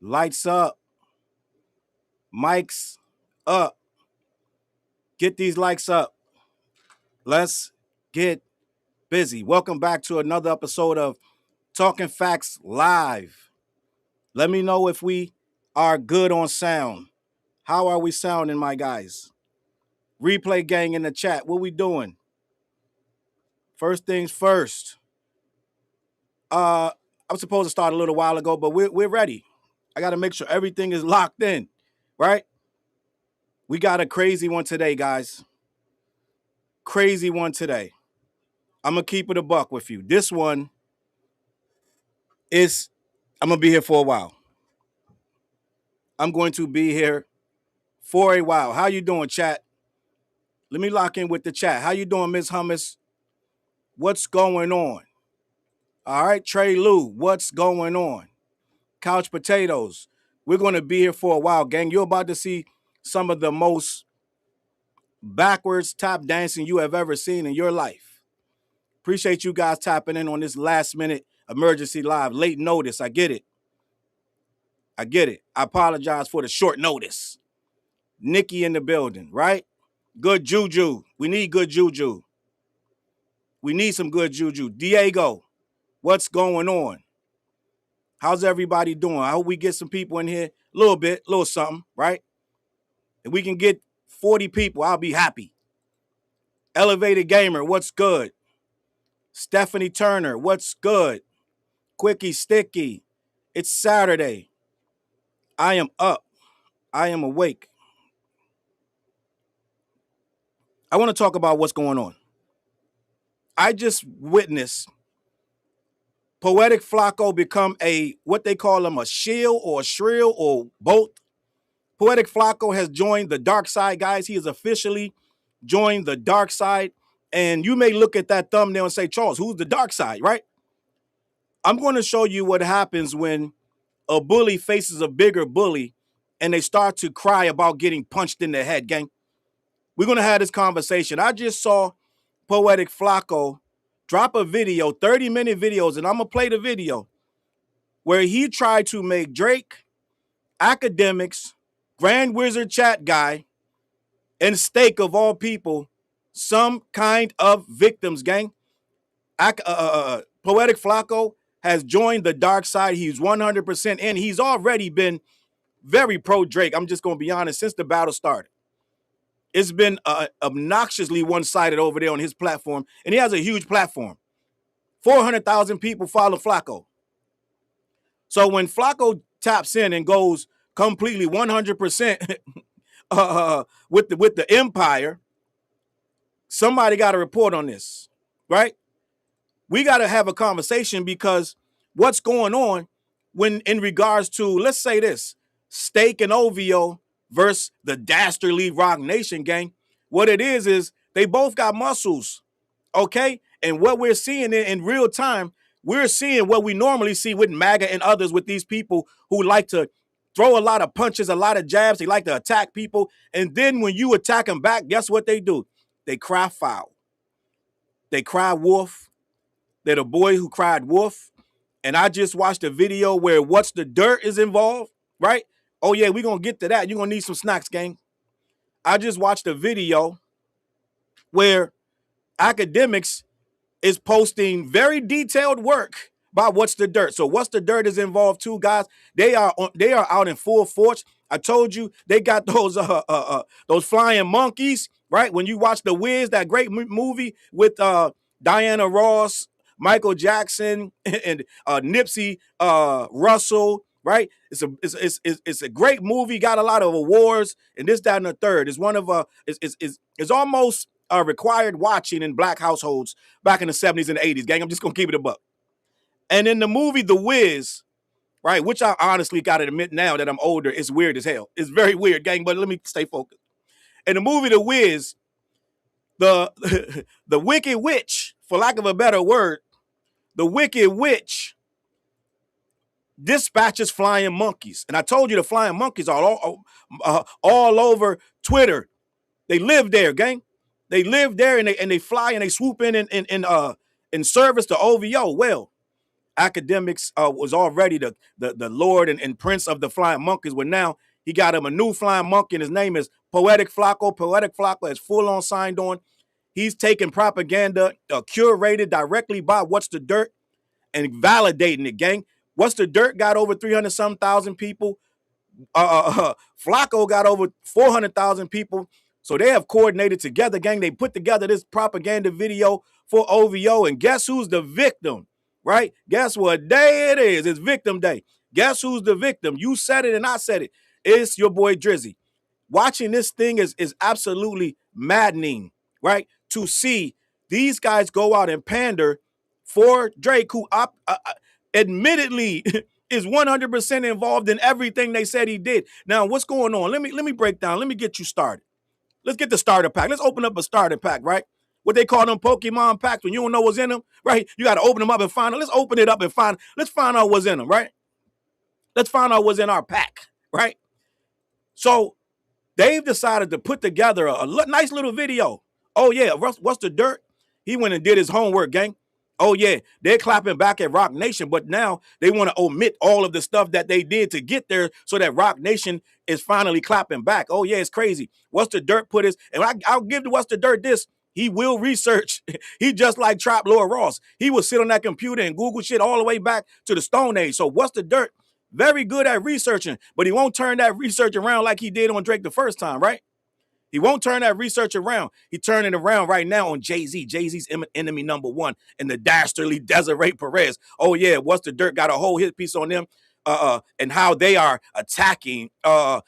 Lights up. Mics up. Get these likes up. Let's get busy. Welcome back to another episode of Talking Facts Live. Let me know if we are good on sound. How are we sounding, my guys? Replay gang in the chat. What we doing? First things first. I was supposed to start a little while ago, but we're ready. I got to make sure everything is locked in, right? We got a crazy one today, guys. Crazy one today. I'm going to keep it a buck with you. This one is, I'm going to be here for a while. I'm going to be here for a while. How you doing, chat? Let me lock in with the chat. How you doing, Ms. Hummus? What's going on? All right, Trey Lou, what's going on? Couch Potatoes. We're going to be here for a while, gang. You're about to see some of the most backwards tap dancing you have ever seen in your life. Appreciate you guys tapping in on this last minute emergency live. Late notice. I get it. I apologize for the short notice. Nikki in the building, right? Good juju. We need good juju. We need some good juju. Diego, what's going on? How's everybody doing? I hope we get some people in here. A little something, right? If we can get 40 people, I'll be happy. Elevated Gamer, what's good? Stephanie Turner, what's good? Quickie Sticky, it's Saturday. I am up. I am awake. I want to talk about what's going on. I just witnessed Poetik Flakko become what they call him, a shield or a shrill or both. Poetik Flakko has joined the dark side, guys. He has officially joined the dark side. And you may look at that thumbnail and say, Charles, who's the dark side, right? I'm going to show you what happens when a bully faces a bigger bully and they start to cry about getting punched in the head, gang. We're going to have this conversation. I just saw Poetik Flakko drop a video, 30-minute videos, and I'm going to play the video, where he tried to make Drake, Akademiks, Grand Wizard Chat Guy, and Steak of all people some kind of victims, gang. Poetik Flakko has joined the dark side. He's 100% in. He's already been very pro-Drake. I'm just going to be honest, since the battle started. It's been obnoxiously one-sided over there on his platform, and he has a huge platform. 400,000 people follow Flakko. So when Flakko taps in and goes completely 100% with the empire, somebody got to report on this, right? We got to have a conversation, because what's going on when in regards to, let's say this, Steak and OVO versus the dastardly Rocnation gang, what it is they both got muscles, okay? And what we're seeing in real time, we're seeing what we normally see with MAGA and others, with these people who like to throw a lot of punches, a lot of jabs. They like to attack people. And then when you attack them back, guess what they do? They cry foul. They cry wolf. They're the boy who cried wolf. And I just watched a video where What's the Dirt is involved, right? Oh, yeah, we're going to get to that. You're going to need some snacks, gang. I just watched a video where Akademiks is posting very detailed work about What's the Dirt. So What's the Dirt is involved too, guys. They are out in full force. I told you they got those flying monkeys, right? When you watch The Wiz, that great movie with Diana Ross, Michael Jackson, and Nipsey Russell, right? It's a great movie. Got a lot of awards, and this, that, and the third. It's one of it's almost required watching in black households back in the 70s and 80s, gang. I'm just gonna keep it a buck. And in the movie The Wiz, right, which I honestly gotta admit now that I'm older, it's weird as hell. It's very weird, gang, but let me stay focused. In the movie The Wiz, the Wicked Witch, for lack of a better word, the Wicked Witch dispatches flying monkeys. And I told you the flying monkeys are all over Twitter. They live there, gang. They live there, and they fly and they swoop in service to OVO. Well, Akademiks was already the lord and prince of the flying monkeys, but now he got him a new flying monkey, and his name is Poetik Flakko. Poetik Flakko is full on signed on. He's taking propaganda curated directly by What's the Dirt and validating it, gang. What's the Dirt got over 300-some thousand people. Flakko got over 400,000 people. So they have coordinated together, gang. They put together this propaganda video for OVO, and guess who's the victim, right? Guess what day it is? It's victim day. Guess who's the victim? You said it and I said it. It's your boy Drizzy. Watching this thing is absolutely maddening, right? To see these guys go out and pander for Drake, who admittedly is 100% involved in everything they said he did. Now, what's going on? Let me break down. Let me get you started. Let's get the starter pack. Let's open up a starter pack, right? What they call them Pokemon packs when you don't know what's in them, right? You got to open them up and find it. Let's open it up and let's find out what's in them, right? Let's find out what's in our pack, right? So they've decided to put together a nice little video. Oh, yeah, What's the Dirt? He went and did his homework, gang. Oh, yeah, they're clapping back at Rocnation, but now they want to omit all of the stuff that they did to get there so that Rocnation is finally clapping back. Oh, yeah, it's crazy. What's the Dirt put his, and I'll give to What's the Dirt this. He will research. He just like Trap Lord Ross. He will sit on that computer and Google shit all the way back to the Stone Age. So What's the Dirt? Very good at researching, but he won't turn that research around like he did on Drake the first time, right? He won't turn that research around. He's turning it around right now on Jay-Z. Jay-Z's enemy number one and the dastardly Desiree Perez. Oh, yeah, What's the Dirt got a whole hit piece on them and how they are attacking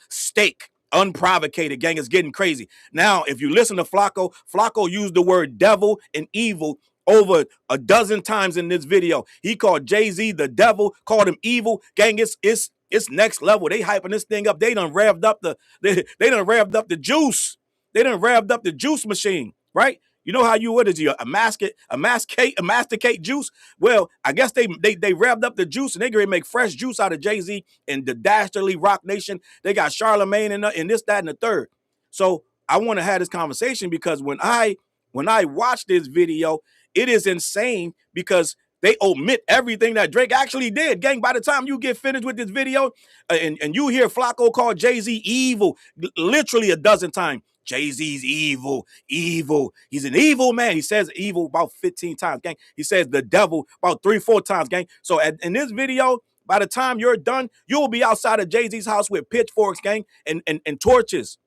Steak. Unprovocated, gang. Is getting crazy. Now, if you listen to Flakko, Flakko used the word devil and evil over a dozen times in this video. He called Jay-Z the devil, called him evil. Gang, it's next level. They hyping this thing up. They done revved up they done revved up the juice. They done revved up the juice machine, right? You know how you what is you a masticate juice? Well, I guess they revved up the juice and they gonna make fresh juice out of Jay-Z and the dastardly Rocnation. They got Charlemagne and this, that, and the third. So I want to have this conversation because when I watch this video, it is insane because they omit everything that Drake actually did. Gang, by the time you get finished with this video and you hear Flakko call Jay-Z evil literally a dozen times. Jay-Z's evil. He's an evil man. He says evil about 15 times, gang. He says the devil about 3-4 times, gang. So in this video, by the time you're done, you will be outside of Jay-Z's house with pitchforks, gang, and torches.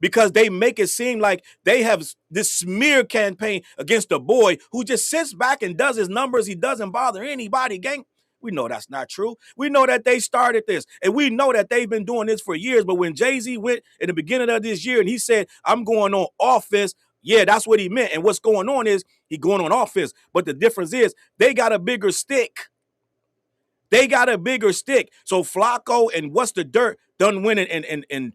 Because they make it seem like they have this smear campaign against a boy who just sits back and does his numbers. He doesn't bother anybody, gang. We know that's not true. We know that they started this, and we know that they've been doing this for years. But when Jay-Z went in the beginning of this year and he said, I'm going on offense, yeah, that's what he meant. And what's going on is he going on offense. But the difference is they got a bigger stick. They got a bigger stick. So Flakko and What's the Dirt done winning and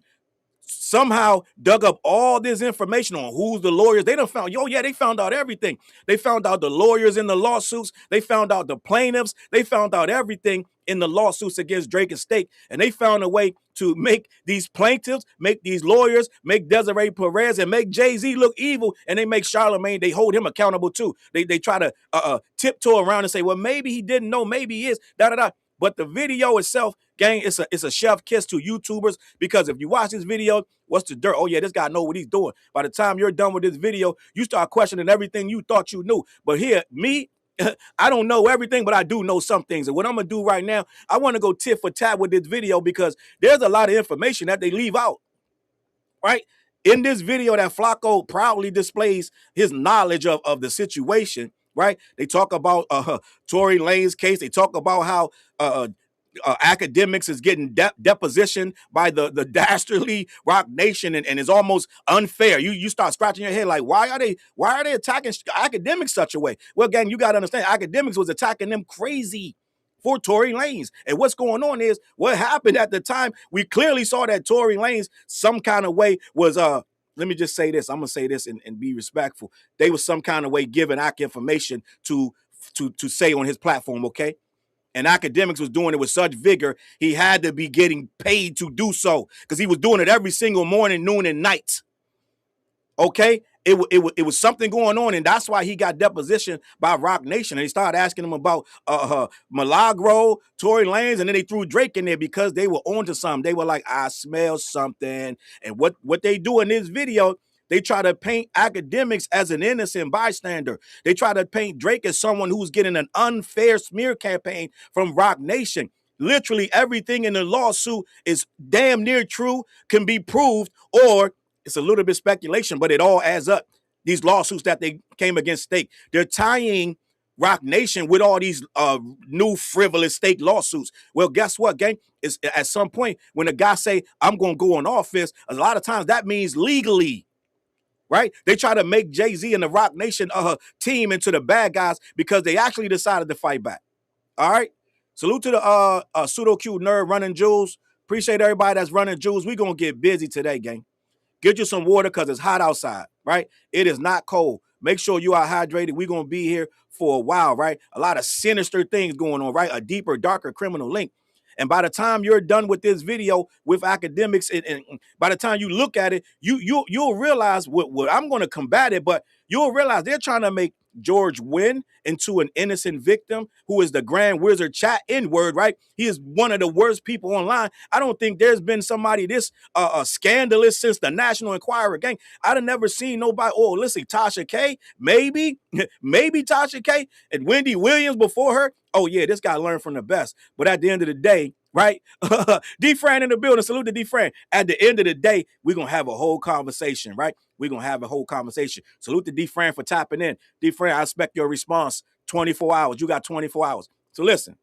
somehow dug up all this information on who's the lawyers. They done found, they found out everything. They found out the lawyers in the lawsuits. They found out the plaintiffs. They found out everything in the lawsuits against Drake and Steak. And they found a way to make these plaintiffs, make these lawyers, make Desiree Perez, and make Jay-Z look evil. And they make Charlemagne, they hold him accountable too. They try to tiptoe around and say, well, maybe he didn't know, maybe he is, da-da-da. But the video itself, gang, it's a chef kiss to YouTubers because if you watch this video, What's the Dirt? Oh, yeah, this guy know what he's doing. By the time you're done with this video, you start questioning everything you thought you knew. But here, me, I don't know everything, but I do know some things. And what I'm going to do right now, I want to go tit for tat with this video because there's a lot of information that they leave out, right? In this video that Flakko proudly displays his knowledge of the situation, right? They talk about Tory Lanez case. They talk about how Akademiks is getting depositioned by the dastardly Rocnation and it's almost unfair. You start scratching your head like, why are they attacking Akademiks such a way? Well, gang, you got to understand, Akademiks was attacking them crazy for Tory Lanez. And what's going on is what happened at the time. We clearly saw that Tory Lanez some kind of way was let me just say this. I'm gonna say this and be respectful. They was some kind of way giving Ak information to say on his platform, okay? And Akademiks was doing it with such vigor, he had to be getting paid to do so because he was doing it every single morning, noon, and night. Okay? it was something going on, and that's why he got depositioned by Rocnation. And they started asking him about Milagro, Tory Lanez, and then they threw Drake in there because they were onto something. They were like, I smell something. And what they do in this video, they try to paint Akademiks as an innocent bystander. They try to paint Drake as someone who's getting an unfair smear campaign from Rocnation. Literally everything in the lawsuit is damn near true, can be proved, or it's a little bit speculation, but it all adds up. These lawsuits that they came against Stake, they're tying Rocnation with all these new frivolous Stake lawsuits. Well, guess what, gang? It's, at some point, when a guy say, I'm going to go in office, a lot of times that means legally. Right? They try to make Jay-Z and the Rocnation team into the bad guys because they actually decided to fight back. All right? Salute to the pseudo cute nerd running Jules. Appreciate everybody that's running Jules. We're going to get busy today, gang. Get you some water because it's hot outside, right? It is not cold. Make sure you are hydrated. We're going to be here for a while, right? A lot of sinister things going on, right? A deeper, darker criminal link. And by the time you're done with this video with Akademiks, and by the time you look at it, you'll realize what I'm going to combat it, but you'll realize they're trying to make George Wynn into an innocent victim who is the Grand Wizard chat N-word, right? He is one of the worst people online. I don't think there's been somebody this scandalous since the National Enquirer gang. I'd have never seen nobody. Oh, listen, Tasha K, maybe Tasha K and Wendy Williams before her. Oh, yeah, this guy learned from the best. But at the end of the day, right? D-Fran in the building. Salute to D-Fran. At the end of the day, we're going to have a whole conversation, right? We're going to have a whole conversation. Salute to D-Fran for tapping in. D-Fran, I expect your response 24 hours. You got 24 hours. So listen,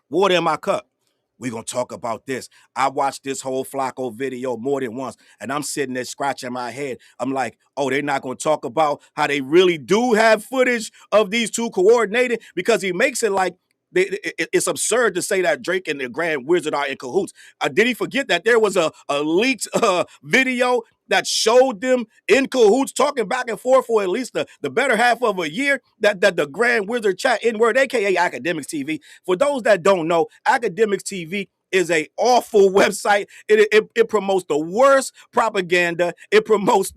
water in my cup. We're going to talk about this. I watched this whole Flakko video more than once, and I'm sitting there scratching my head. I'm like, oh, they're not going to talk about how they really do have footage of these two coordinated, because he makes it like it's absurd to say that Drake and the Grand Wizard are in cahoots. Did he forget that there was a leaked video that showed them in cahoots talking back and forth for at least the better half of a year, that the Grand Wizard chat N-word, aka Akademiks TV. For those that don't know, Akademiks TV is a awful website. It promotes the worst propaganda. It promotes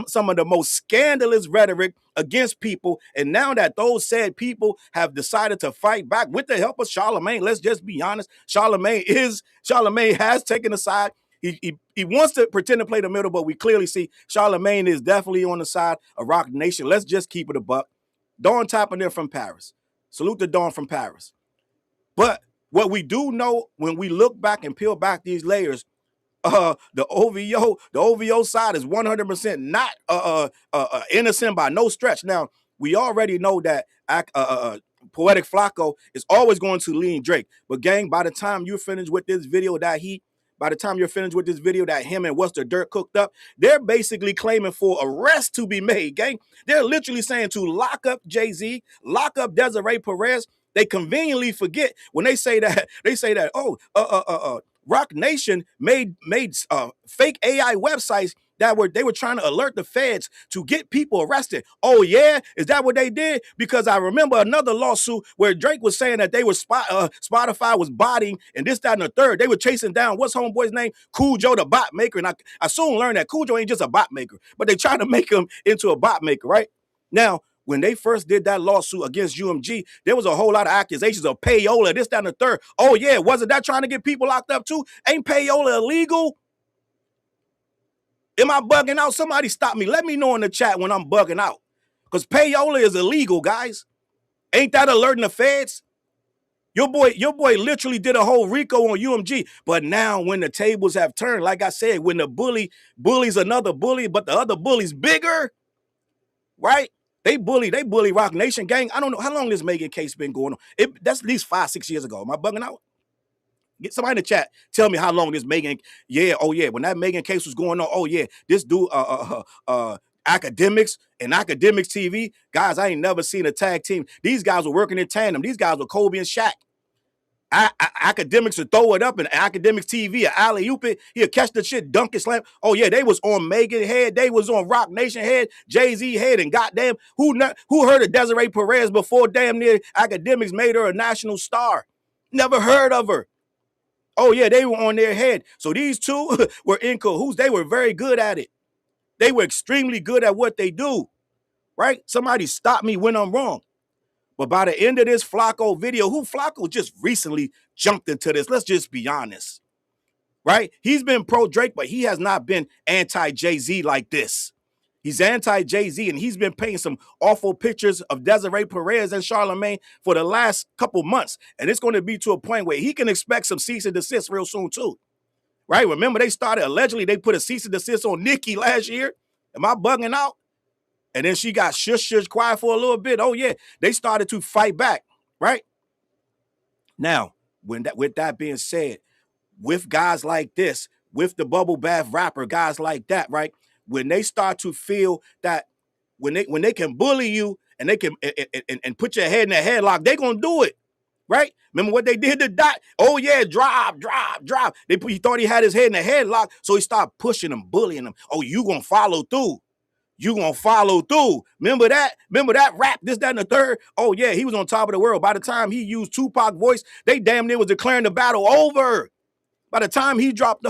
some of the most scandalous rhetoric against people. And now that those said people have decided to fight back with the help of Charlemagne, let's just be honest, Charlemagne has taken a side. He wants to pretend to play the middle, but we clearly see Charlemagne is definitely on the side of Rocnation. Let's just keep it a buck. Dawn tapping in from Paris. Salute to Dawn from Paris. But what we do know, when we look back and peel back these layers, the OVO side is 100% not innocent by no stretch. Now, we already know that Poetik Flakko is always going to lean Drake. But gang, by the time you're finished with this video that him and What's the Dirt cooked up, they're basically claiming for arrest to be made, gang. They're literally saying to lock up Jay-Z, lock up Desiree Perez. They conveniently forget when they say that, Rocnation made fake AI websites they were trying to alert the feds to get people arrested. Oh yeah, is that what they did? Because I remember another lawsuit where Drake was saying that they were Spotify was botting and this, that, and the third. They were chasing down what's homeboy's name, Cool Joe the bot maker, and I soon learned that Cool Joe ain't just a bot maker, but they tried to make him into a bot maker, right? Now, when they first did that lawsuit against UMG, there was a whole lot of accusations of payola, this, that, and the third. Oh yeah, wasn't that trying to get people locked up too? Ain't payola illegal? Am I bugging out? Somebody stop me. Let me know in the chat when I'm bugging out. Because payola is illegal, guys. Ain't that alerting the feds? Your boy literally did a whole RICO on UMG. But now when the tables have turned, like I said, when the bully's another bully, but the other bully's bigger, right? They bully Rocnation gang. I don't know how long this Megan case been going on. That's at least 5-6 years ago. Am I bugging out? Get somebody in the chat. Tell me how long this Megan. Yeah, oh yeah. When that Megan case was going on, oh yeah, this dude, Akademiks and Akademiks TV, guys. I ain't never seen a tag team. These guys were working in tandem. These guys were Kobe and Shaq. Akademiks would throw it up, and Akademiks TV, alley-oop it. He'll catch the shit, dunk it, slam. Oh yeah, they was on Megan head. They was on Rocnation head, Jay-Z head, and goddamn, who heard of Desiree Perez before damn near Akademiks made her a national star? Never heard of her. Oh yeah, they were on their head. So these two were in cahoots. They were very good at it. They were extremely good at what they do, right? Somebody stop me when I'm wrong. But by the end of this Flakko video, Flakko just recently jumped into this. Let's just be honest, right? He's been pro Drake, but he has not been anti Jay-Z like this. He's anti Jay-Z, and he's been painting some awful pictures of Desiree Perez and Charlamagne for the last couple months. And it's going to be to a point where he can expect some cease and desist real soon too, right? Remember, they started, allegedly, they put a cease and desist on Nicki last year. Am I bugging out? And then she got shush quiet for a little bit. Oh yeah, they started to fight back, right? Now, with that being said, with guys like this, with the bubble bath rapper, guys like that, right? When they start to feel that when they can bully you and they can and put your head in a headlock, they gonna do it, right? Remember what they did to Dot? Oh yeah, drop. He thought he had his head in a headlock, so he started pushing him, bullying him. Oh, you gonna follow through? You gonna follow through? Remember that? Remember that rap? This, that, and the third. Oh yeah, he was on top of the world. By the time he used Tupac voice, they damn near was declaring the battle over. By the time he dropped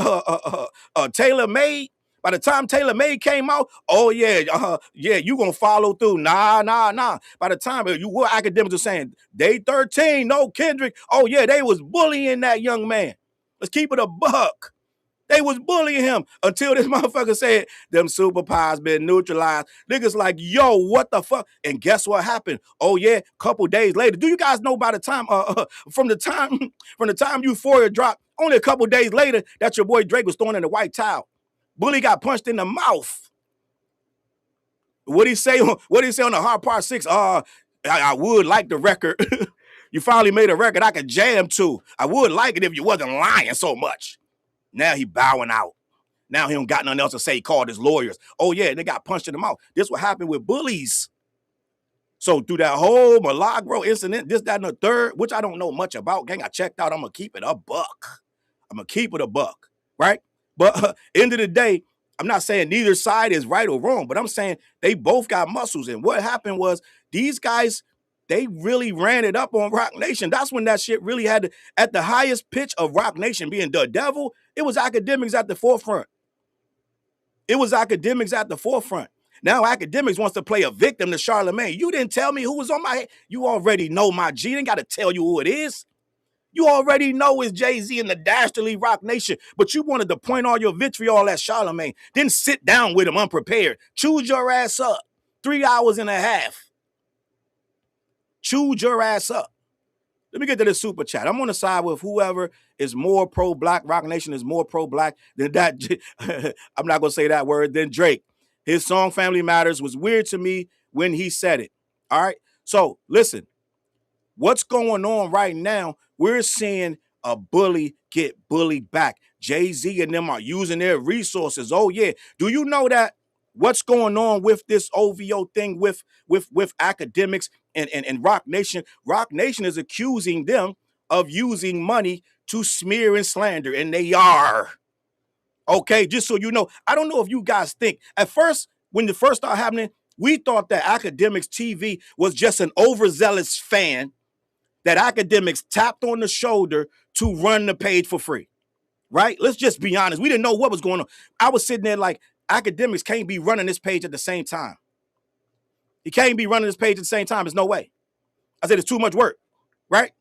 Taylor Made, by the time Taylor Made came out, oh yeah, you gonna follow through? Nah. By the time what Akademiks are saying, day 13, no Kendrick. Oh yeah, they was bullying that young man. Let's keep it a buck. They was bullying him until this motherfucker said, them superpowers been neutralized. Niggas like, yo, what the fuck? And guess what happened? Oh yeah, couple days later. Do you guys know by the time, from the time Euphoria dropped, only a couple days later that your boy Drake was thrown in the white towel. Bully got punched in the mouth. What'd he say on the Hard Part 6? I would like the record. You finally made a record I could jam to. I would like it if you wasn't lying so much. Now he bowing out. Now he don't got nothing else to say. He called his lawyers. Oh yeah, they got punched in the mouth. This what happened with bullies. So through that whole Milagro incident, this, that, and the third, which I don't know much about, gang, I checked out. I'm gonna keep it a buck. Right? But end of the day, I'm not saying neither side is right or wrong, but I'm saying they both got muscles. And what happened was these guys, they really ran it up on Rocnation. That's when that shit really had at the highest pitch of Rocnation being the devil. It was Akademiks at the forefront. Now Akademiks wants to play a victim to Charlamagne. You didn't tell me who was on my head. You already know my G. Didn't got to tell you who it is. You already know it's Jay-Z and the Dastardly Rocnation, but you wanted to point all your vitriol at Charlamagne. Then sit down with him unprepared. Choose your ass up. 3 hours and a half. Choose your ass up. Let me get to the super chat. I'm on the side with whoever is more pro-black. Rocnation is more pro-black than that. I'm not going to say that word. Than Drake. His song Family Matters was weird to me when he said it. All right. So listen, what's going on right now? We're seeing a bully get bullied back. Jay-Z and them are using their resources. Oh yeah. Do you know that what's going on with this OVO thing with Akademiks and Rocnation? Rocnation is accusing them of using money to smear and slander, and they are. Okay, just so you know, I don't know if you guys think, at first, when it first started happening, we thought that Akademiks TV was just an overzealous fan that Akademiks tapped on the shoulder to run the page for free, right? Let's just be honest. We didn't know what was going on. I was sitting there like, Akademiks can't be running this page at the same time. He can't be running this page at the same time. There's no way. I said, it's too much work, right?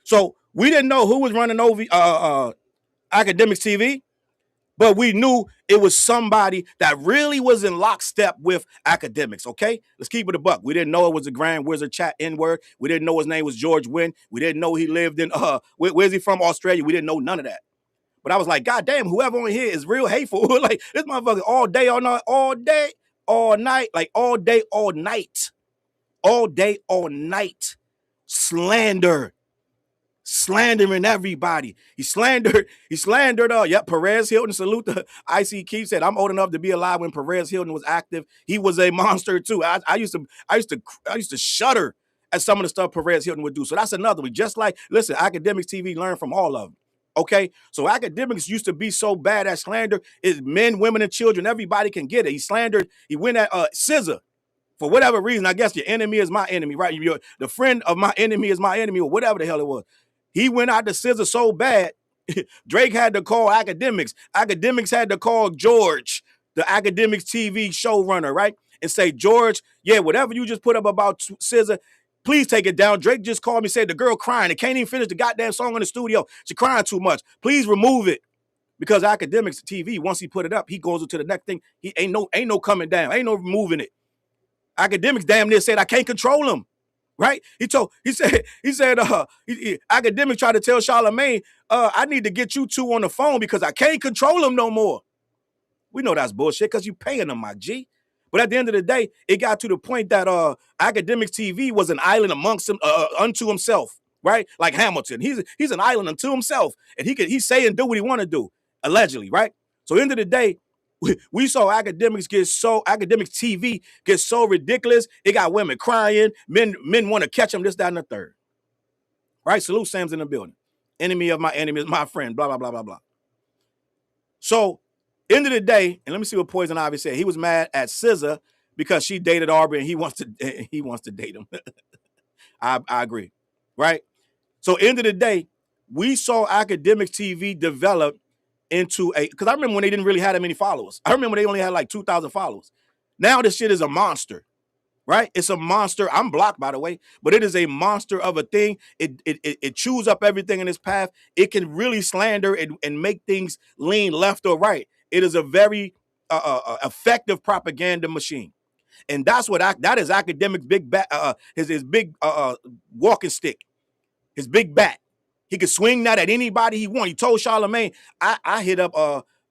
So we didn't know who was running Akademiks TV, but we knew it was somebody that really was in lockstep with Akademiks, okay? Let's keep it a buck. We didn't know it was a Grand Wizard chat N-word. We didn't know his name was George Wynn. We didn't know he lived in, where's he from? Australia. We didn't know none of that. But I was like, God damn, whoever on here is real hateful. Like, this motherfucker all day, all night, all day, all night, like all day, all night. All day, all night. Slandering everybody. He slandered, Perez Hilton. Salute the IC Keith said, I'm old enough to be alive when Perez Hilton was active. He was a monster too. I used to shudder at some of the stuff Perez Hilton would do. So that's another one. Just like, listen, Akademiks TV learned from all of them. Okay, so Akademiks used to be so bad at slander. Is men, women, and children. Everybody can get it. He slandered. He went at SZA for whatever reason. I guess your enemy is my enemy, right? The friend of my enemy is my enemy, or whatever the hell it was. He went out to SZA so bad, Drake had to call Akademiks. Akademiks had to call George. the Akademiks TV showrunner, right? And say, George, yeah, whatever you just put up about SZA, please take it down. Drake just called me, said the girl crying. It can't even finish the goddamn song in the studio. She crying too much. Please remove it. Because Akademiks TV, once he put it up, he goes into the next thing. He ain't no coming down. Ain't no removing it. Akademiks damn near said, I can't control him. Right? He said, Akademiks tried to tell Charlamagne, I need to get you two on the phone because I can't control him no more. We know that's bullshit because you paying them, my G. But at the end of the day, it got to the point that Akademiks TV was an island amongst him, unto himself, right? Like Hamilton. He's an island unto himself. And he say and do what he want to do, allegedly, right? So at the end of the day, we saw Akademiks TV get so ridiculous. It got women crying, men want to catch them, this, that, and the third. Right? Salute Sam's in the building. Enemy of my enemy is my friend, blah, blah, blah, blah, blah. So, end of the day, and let me see what Poison Ivy said. He was mad at SZA because she dated Aubrey and he wants to date him. I agree. Right? So, end of the day, we saw Akademiks TV develop into because I remember when they didn't really have that many followers. I remember they only had like 2,000 followers. Now this shit is a monster, right? It's a monster. I'm blocked, by the way, but it is a monster of a thing. It chews up everything in its path. It can really slander and make things lean left or right. It is a very effective propaganda machine, and that's what that is Akademiks' big bat, his big walking stick, his big bat. He could swing that at anybody he want. He told Charlamagne, I hit up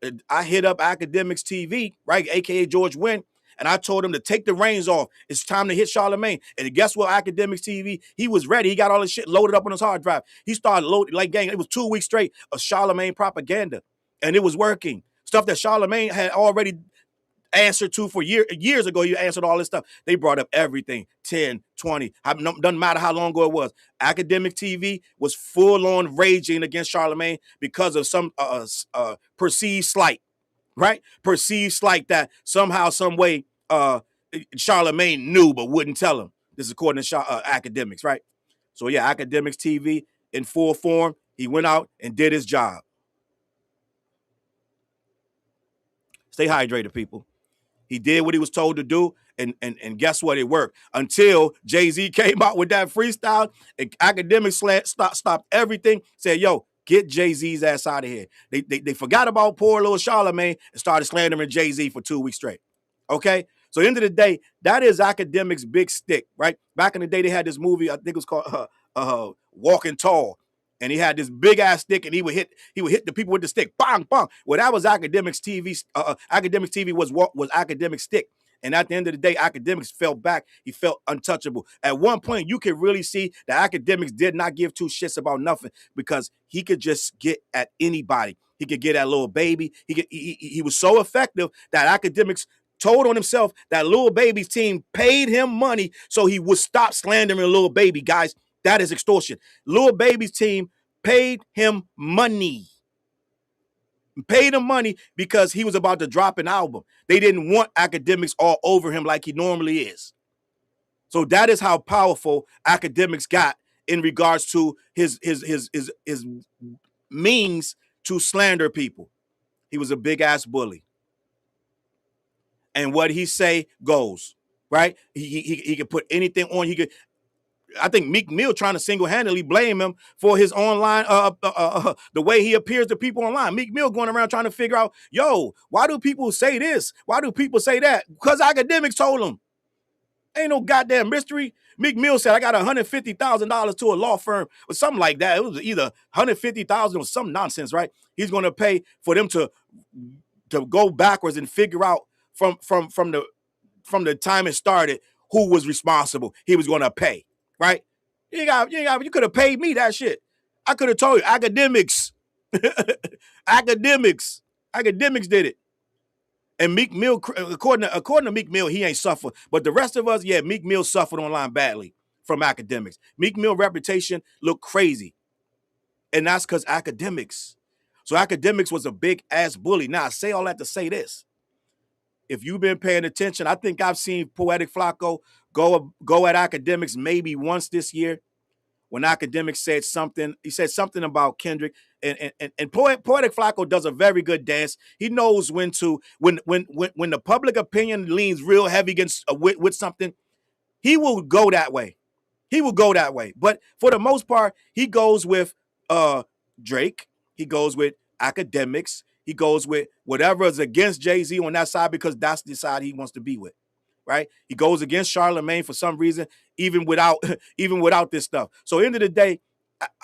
Akademiks TV, right, aka George Wendt, and I told him to take the reins off. It's time to hit Charlamagne. And guess what? Akademiks TV, he was ready. He got all his shit loaded up on his hard drive. He started loading, like, gang, it was 2 weeks straight of Charlamagne propaganda, and it was working. Stuff that Charlamagne had already answered to for years ago. You answered all this stuff. They brought up everything, 10, 20, doesn't matter how long ago it was. Akademiks TV was full on raging against Charlamagne because of some perceived slight, right? Perceived slight that somehow, some way, Charlamagne knew but wouldn't tell him. This is according to Akademiks, right? So yeah, Akademiks TV in full form. He went out and did his job. Stay hydrated, people. He did what he was told to do, and guess what? It worked. Until Jay-Z came out with that freestyle, and Akademiks stopped everything, said, yo, get Jay-Z's ass out of here. They forgot about poor little Charlamagne and started slandering Jay-Z for 2 weeks straight. Okay? So at the end of the day, that is Akademiks' big stick, right? Back in the day, they had this movie, I think it was called Walking Tall. And he had this big ass stick, and he would hit the people with the stick, bang, bang. Well, that was Akademiks TV. Akademiks TV was Akademiks' stick. And at the end of the day, Akademiks fell back. He felt untouchable. At one point, you could really see that Akademiks did not give two shits about nothing because he could just get at anybody. He could get at Lil Baby. He was so effective that Akademiks told on himself that Lil Baby's team paid him money so he would stop slandering Lil Baby, guys. That is extortion. Lil Baby's team paid him money. Paid him money because he was about to drop an album. They didn't want Akademiks all over him like he normally is. So that is how powerful Akademiks got in regards to his means to slander people. He was a big ass bully. And what he say goes, right? He could put anything on. He could. I think Meek Mill trying to single-handedly blame him for his online, the way he appears to people online. Meek Mill going around trying to figure out, yo, why do people say this? Why do people say that? Because Akademiks told him. Ain't no goddamn mystery. Meek Mill said, I got $150,000 to a law firm or something like that. It was either $150,000 or some nonsense, right? He's going to pay for them to go backwards and figure out from the time it started who was responsible. He was going to pay. Right? You could have paid me that shit. I could have told you. Akademiks. Akademiks did it. And Meek Mill, according to Meek Mill, he ain't suffered. But the rest of us, yeah, Meek Mill suffered online badly from Akademiks. Meek Mill reputation looked crazy. And that's because Akademiks. So Akademiks was a big ass bully. Now I say all that to say this. If you've been paying attention, I think I've seen Poetik Flakko go at Akademiks maybe once this year when Akademiks said something. He said something about Kendrick, and Poetik Flakko does a very good dance. He knows when the public opinion leans real heavy against with something, he will go that way. He will go that way. But for the most part, he goes with Drake. He goes with Akademiks. He goes with whatever is against Jay-Z on that side because that's the side he wants to be with. Right? He goes against Charlemagne for some reason, even without this stuff. So end of the day,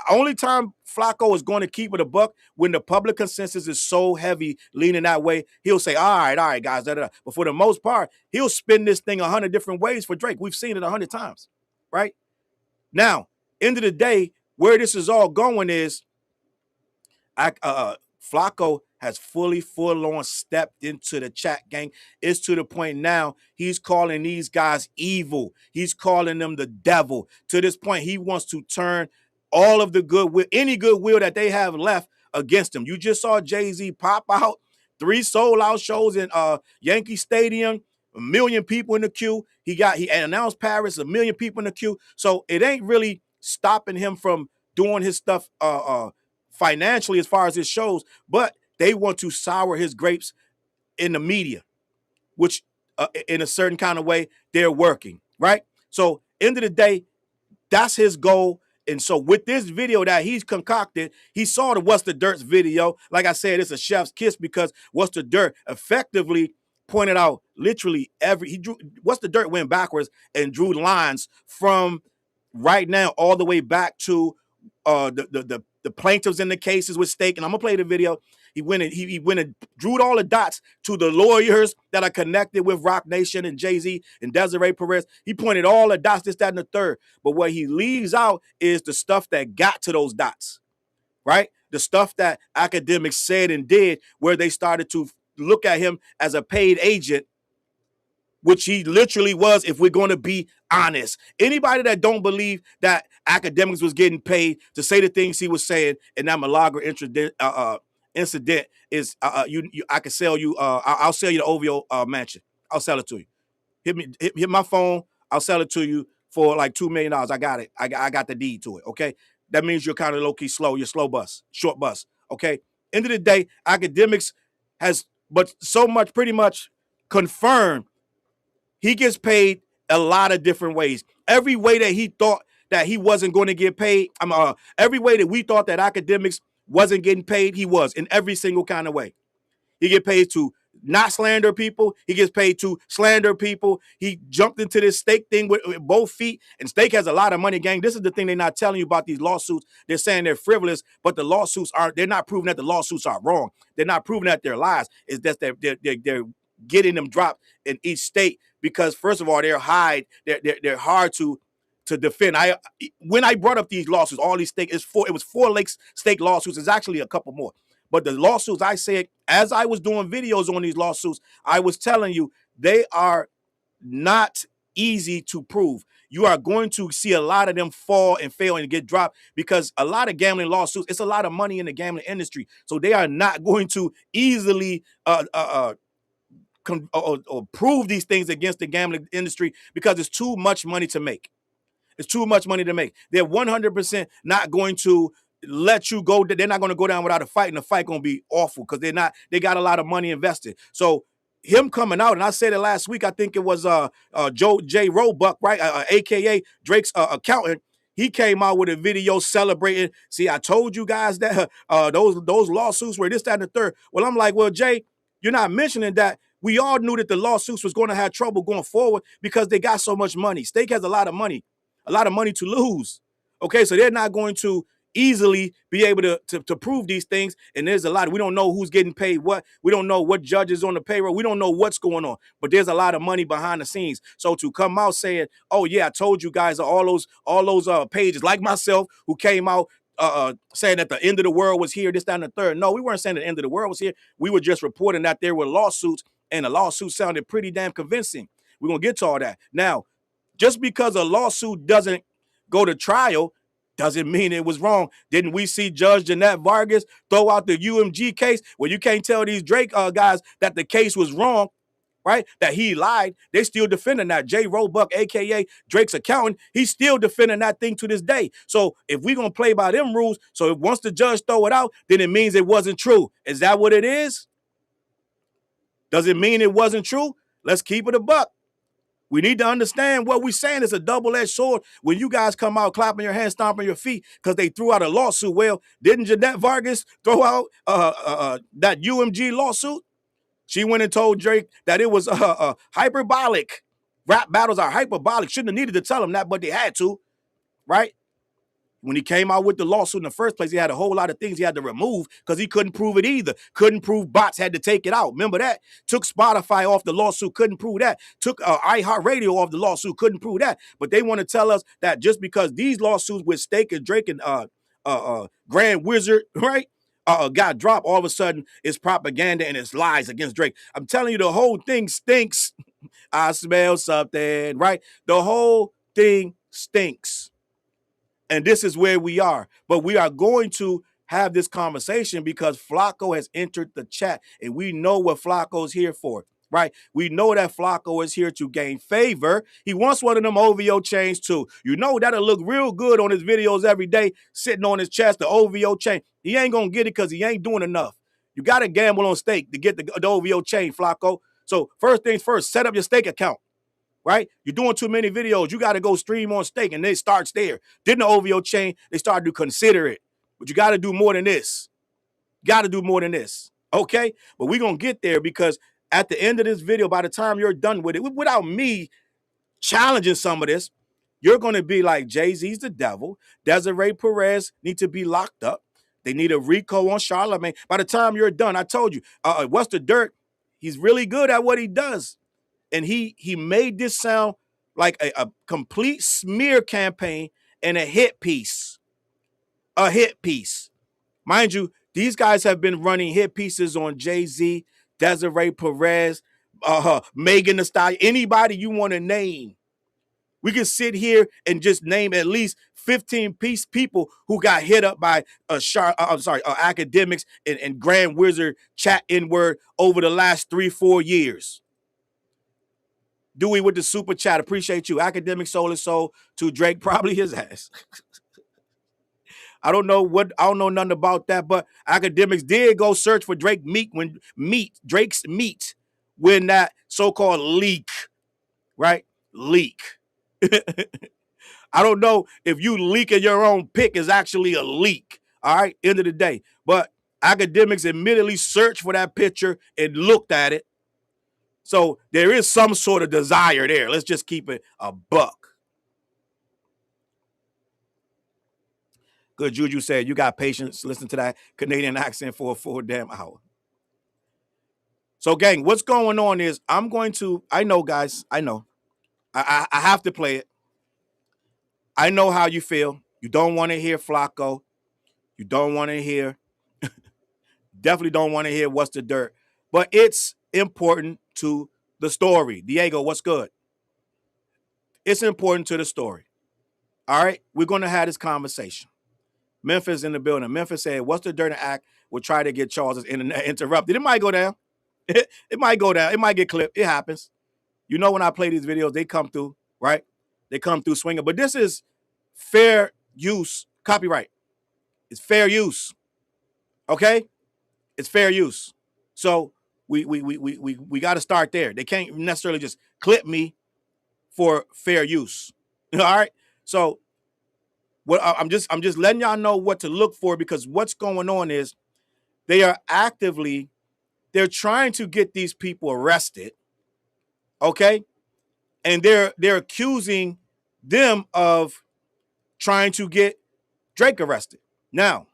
only time Flakko is going to keep it a buck when the public consensus is so heavy leaning that way. He'll say, all right, guys. Da, da, da. But for the most part, he'll spin this thing 100 different ways for Drake. We've seen it 100 times, right? Now, end of the day, where this is all going is Flakko has full-on stepped into the chat gang. It's to the point now he's calling these guys evil. He's calling them the devil. To this point, he wants to turn all of the goodwill, any goodwill that they have left against him. You just saw Jay-Z pop out 3 sold-out shows in Yankee Stadium, 1 million people in the queue. He announced Paris, 1 million people in the queue. So it ain't really stopping him from doing his stuff financially as far as his shows, but they want to sour his grapes in the media, which in a certain kind of way they're working, right? So end of the day, that's his goal. And so with this video that he's concocted, he saw the What's the Dirt's video. Like I said, it's a chef's kiss because What's the Dirt effectively pointed out literally What's the Dirt went backwards and drew lines from right now all the way back to the plaintiffs in the cases with Stake. And I'm gonna play the video. He went and drew all the dots to the lawyers that are connected with Rocnation and Jay-Z and Desiree Perez. He pointed all the dots, this, that, and the third. But what he leaves out is the stuff that got to those dots, right? The stuff that Akademiks said and did, where they started to look at him as a paid agent, which he literally was, if we're going to be honest. Anybody that don't believe that Akademiks was getting paid to say the things he was saying in that Malaga incident is I can sell you. I'll sell you the OVO mansion. I'll sell it to you. Hit my phone. I'll sell it to you for like $2 million. I got it. I got the deed to it. Okay, that means you're kind of low key slow. You're slow bus, short bus. Okay. End of the day, Akademiks has, but so much, pretty much confirmed he gets paid a lot of different ways. Every way that he thought that he wasn't going to get paid, every way that we thought that Akademiks wasn't getting paid, he was in every single kind of way. He get paid to not slander people. He gets paid to slander people. He jumped into this Stake thing with both feet, and Stake has a lot of money, gang. This is the thing they're not telling you about these lawsuits. They're saying they're frivolous, but the lawsuits aren't. They're not proving that the lawsuits are wrong. They're not proving that they're lies. It's that they're getting them dropped in each state because, first of all, they're hard to defend. When I brought up these lawsuits, all these Stake, it was 4 Lakes Stake lawsuits. It's actually a couple more. But the lawsuits, I said, as I was doing videos on these lawsuits, I was telling you, they are not easy to prove. You are going to see a lot of them fall and fail and get dropped because a lot of gambling lawsuits, it's a lot of money in the gambling industry. So they are not going to easily prove these things against the gambling industry because it's too much money to make. It's too much money to make. They're 100% not going to let you go. They're not going to go down without a fight, and the fight going to be awful because they got a lot of money invested. So him coming out, and I said it last week, I think it was Joe J. Roebuck, right? AKA Drake's accountant. He came out with a video celebrating. See, I told you guys that those lawsuits were this, that, and the third. Well, I'm like, well, Jay, you're not mentioning that. We all knew that the lawsuits was going to have trouble going forward because they got so much money. Stake has a lot of money to lose. Okay, so they're not going to easily be able to prove these things. And there's a lot. We don't know who's getting paid what. We don't know what judges on the payroll. We don't know what's going on. But there's a lot of money behind the scenes. So to come out saying, "Oh yeah, I told you guys," all those pages like myself who came out saying that the end of the world was here, this, that, and the third. No, we weren't saying the end of the world was here. We were just reporting that there were lawsuits, and the lawsuit sounded pretty damn convincing. We're gonna get to all that now. Just because a lawsuit doesn't go to trial doesn't mean it was wrong. Didn't we see Judge Jeanette Vargas throw out the UMG case where you can't tell these Drake guys that the case was wrong, right? That he lied. They still defending that. Jay Roebuck, aka Drake's accountant, he's still defending that thing to this day. So if we're gonna play by them rules, so if once the judge throw it out, then it means it wasn't true. Is that what it is? Does it mean it wasn't true? Let's keep it a buck. We need to understand what we're saying is a double-edged sword. When you guys come out clapping your hands, stomping your feet because they threw out a lawsuit. Well, didn't Jeanette Vargas throw out that UMG lawsuit? She went and told Drake that it was hyperbolic. Rap battles are hyperbolic. Shouldn't have needed to tell him that, but they had to, right? When he came out with the lawsuit in the first place, he had a whole lot of things he had to remove because he couldn't prove it either. Couldn't prove bots, had to take it out. Remember that? Took Spotify off the lawsuit, couldn't prove that. Took iHeartRadio off the lawsuit, couldn't prove that. But they want to tell us that just because these lawsuits with Steak and Drake and Grand Wizard, right, got dropped, all of a sudden it's propaganda and it's lies against Drake. I'm telling you, the whole thing stinks. I smell something, right? The whole thing stinks. And this is where we are. But we are going to have this conversation because Flakko has entered the chat. And we know what Flakko's here for, right? We know that Flakko is here to gain favor. He wants one of them OVO chains too. You know that'll look real good on his videos every day, sitting on his chest, the OVO chain. He ain't going to get it because he ain't doing enough. You got to gamble on Stake to get the OVO chain, Flakko. So first things first, set up your Stake account. Right? You're doing too many videos. You got to go stream on Stake, and it starts there. Then the OVO chain, they start to consider it. But you got to do more than this. Got to do more than this. Okay? But we're going to get there because at the end of this video, by the time you're done with it, without me challenging some of this, you're going to be like, Jay-Z's the devil. Desiree Perez need to be locked up. They need a RICO on Charlamagne. By the time you're done, I told you, What's the Dirt? He's really good at what he does. And he made this sound like a complete smear campaign and a hit piece. A hit piece. Mind you, these guys have been running hit pieces on Jay-Z, Desiree Perez, Megan Thee Stallion, anybody you want to name. We can sit here and just name at least 15 people who got hit up by Akademiks and Grand Wizard chat N-word over the last 3-4 years. Dewey with the super chat. Appreciate you. Akademiks soul and soul to Drake, probably his ass. I don't know nothing about that, but Akademiks did go search for Drake's meat when that so-called leak, right? Leak. I don't know if you leaking your own pic is actually a leak. All right, end of the day. But Akademiks admittedly searched for that picture and looked at it. So there is some sort of desire there. Let's just keep it a buck. Good Juju said, you got patience. Listen to that Canadian accent for a full damn hour. So, gang, what's going on is I know, guys, I know. I have to play it. I know how you feel. You don't want to hear Flakko. You don't want to hear, definitely don't want to hear What's the Dirt. But it's important to the story. Diego, what's good? It's important to the story. All right, we're going to have this conversation. Memphis in the building. Memphis said, What's the Dirt act will try to get Challz's internet interrupted. It might go down. It might go down. It might get clipped. It happens. You know when I play these videos, they come through, right? They come through swinging. But this is fair use copyright. It's fair use. Okay? It's fair use. So we got to start there. They can't necessarily just clip me for fair use. All right? So what I'm just letting y'all know what to look for, because what's going on is they're trying to get these people arrested. Okay? And they're accusing them of trying to get Drake arrested. Now,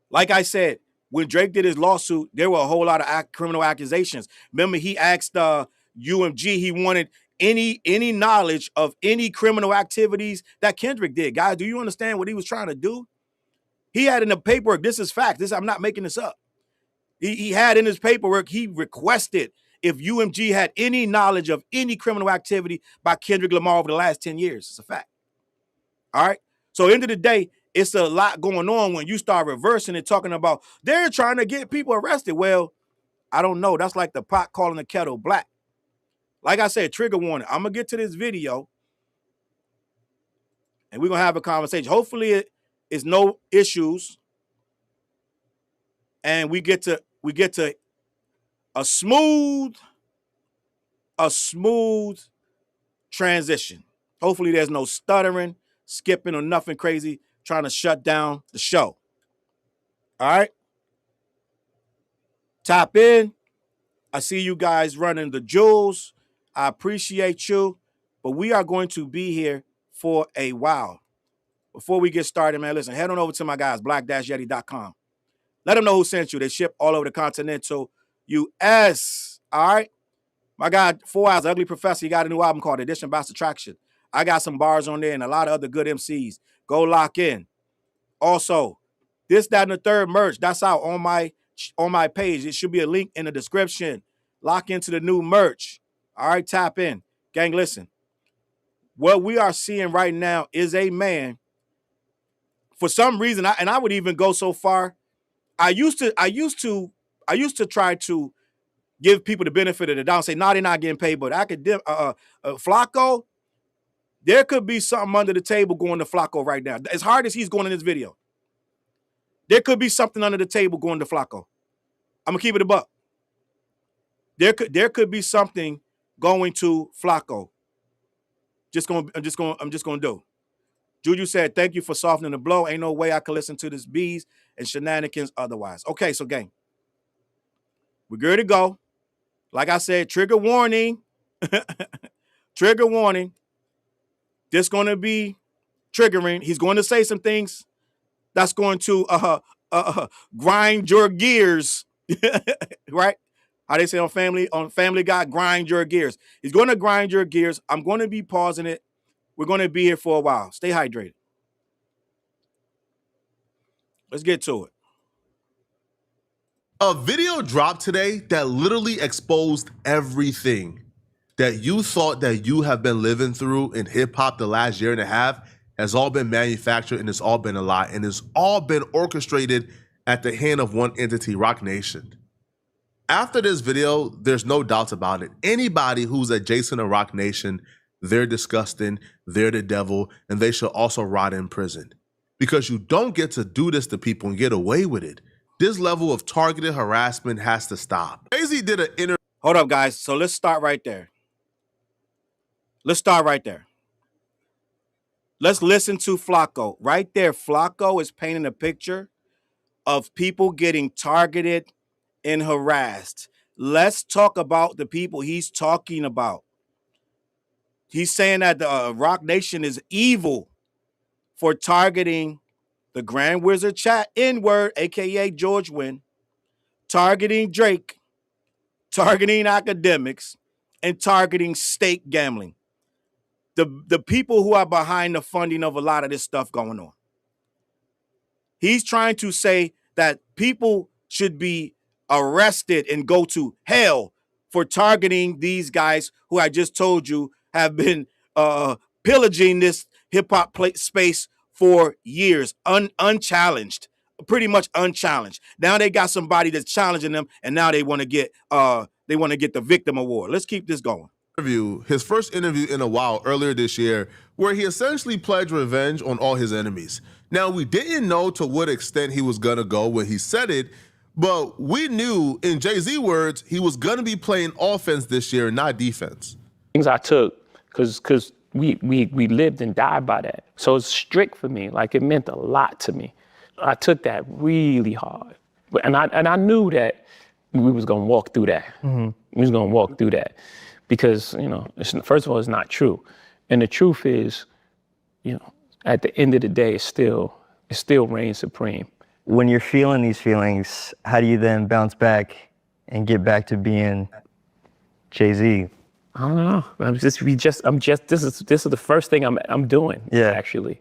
like I said, when Drake did his lawsuit, there were a whole lot of criminal accusations. Remember, he asked UMG, he wanted any knowledge of any criminal activities that Kendrick did. Guys, do you understand what he was trying to do? He had in the paperwork, this is fact. I'm not making this up. He had in his paperwork, he requested if UMG had any knowledge of any criminal activity by Kendrick Lamar over the last 10 years. It's a fact. All right? So end of the day, it's a lot going on when you start reversing and talking about they're trying to get people arrested. Well, I don't know. That's like the pot calling the kettle black. Like I said, trigger warning. I'm going to get to this video and we're going to have a conversation. Hopefully it is no issues and we get to a smooth transition. Hopefully there's no stuttering, skipping, or nothing crazy trying to shut down the show. All right? Tap in. I see you guys running the jewels. I appreciate you. But we are going to be here for a while. Before we get started, man, listen, head on over to my guys, black-yeti.com. Let them know who sent you. They ship all over the continental U.S. All right? My guy, 4 Hours, Ugly Professor, he got a new album called Edition by Subtraction. I got some bars on there and a lot of other good MCs. Go lock in. Also, This, That, and the Third merch, that's out on my page. It should be a link in the description. Lock into the new merch. All right, tap in. Gang, listen. What we are seeing right now is a man, for some reason, I would even go so far. I used to try to give people the benefit of the doubt and say, no, they're not getting paid, but Flakko, there could be something under the table going to Flakko right now. As hard as he's going in this video, there could be something under the table going to Flakko. I'm gonna keep it a buck. There could be something going to Flakko. I'm just gonna do. Juju said, thank you for softening the blow. Ain't no way I could listen to this bees and shenanigans otherwise. Okay, so gang, we're good to go. Like I said, trigger warning. Trigger warning. This going to be triggering. He's going to say some things that's going to grind your gears. Right? How they say on Family Guy, grind your gears. He's going to grind your gears. I'm going to be pausing it. We're going to be here for a while. Stay hydrated. Let's get to it. A video dropped today that literally exposed everything that you thought that you have been living through in hip hop the last year and a half has all been manufactured and it's all been a lie and it's all been orchestrated at the hand of one entity, Rocnation. After this video, there's no doubts about it. Anybody who's adjacent to Rocnation, they're disgusting, they're the devil, and they should also rot in prison. Because you don't get to do this to people and get away with it. This level of targeted harassment has to stop. Jay-Z did an interview. Hold up, guys. So let's start right there. Let's listen to Flakko. Right there, Flakko is painting a picture of people getting targeted and harassed. Let's talk about the people he's talking about. He's saying that the Rocnation is evil for targeting the Grand Wizard Chat N-word, a.k.a. George Wynn, targeting Drake, targeting Akademiks, and targeting state gambling. The people who are behind the funding of a lot of this stuff going on. He's trying to say that people should be arrested and go to hell for targeting these guys who I just told you have been pillaging this hip-hop space for years, unchallenged, pretty much unchallenged. Now they got somebody that's challenging them, and now they want to get the victim award. Let's keep this going. His first interview in a while earlier this year, where he essentially pledged revenge on all his enemies. Now, we didn't know to what extent he was gonna go when he said it, but we knew, in Jay-Z words, he was gonna be playing offense this year, not defense. Things I took, because we lived and died by that. So it's strict for me, like it meant a lot to me. I took that really hard. And I knew that we was gonna walk through that. Mm-hmm. We was gonna walk through that. Because, you know, first of all, it's not true. And the truth is, you know, at the end of the day, it still reigns supreme. When you're feeling these feelings, how do you then bounce back and get back to being Jay-Z? I don't know. This is the first thing I'm doing. Yeah. Actually,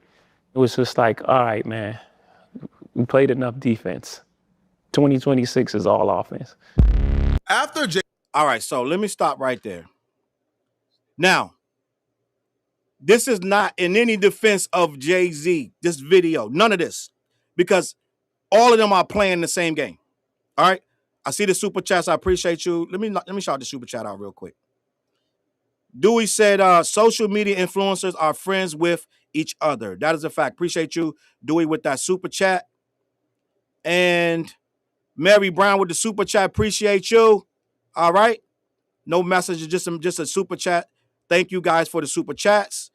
it was just like, all right, man, we played enough defense. 2026 is all offense. All right, so let me stop right there. Now, this is not in any defense of Jay-Z, this video, none of this, because all of them are playing the same game. All right, I see the super chats. I appreciate you. Let me shout the super chat out real quick. Dewey said, social media influencers are friends with each other. That is a fact. Appreciate you, Dewey, with that super chat. And Mary Brown with the super chat. Appreciate you. All right. No messages, just a super chat. Thank you guys for the super chats.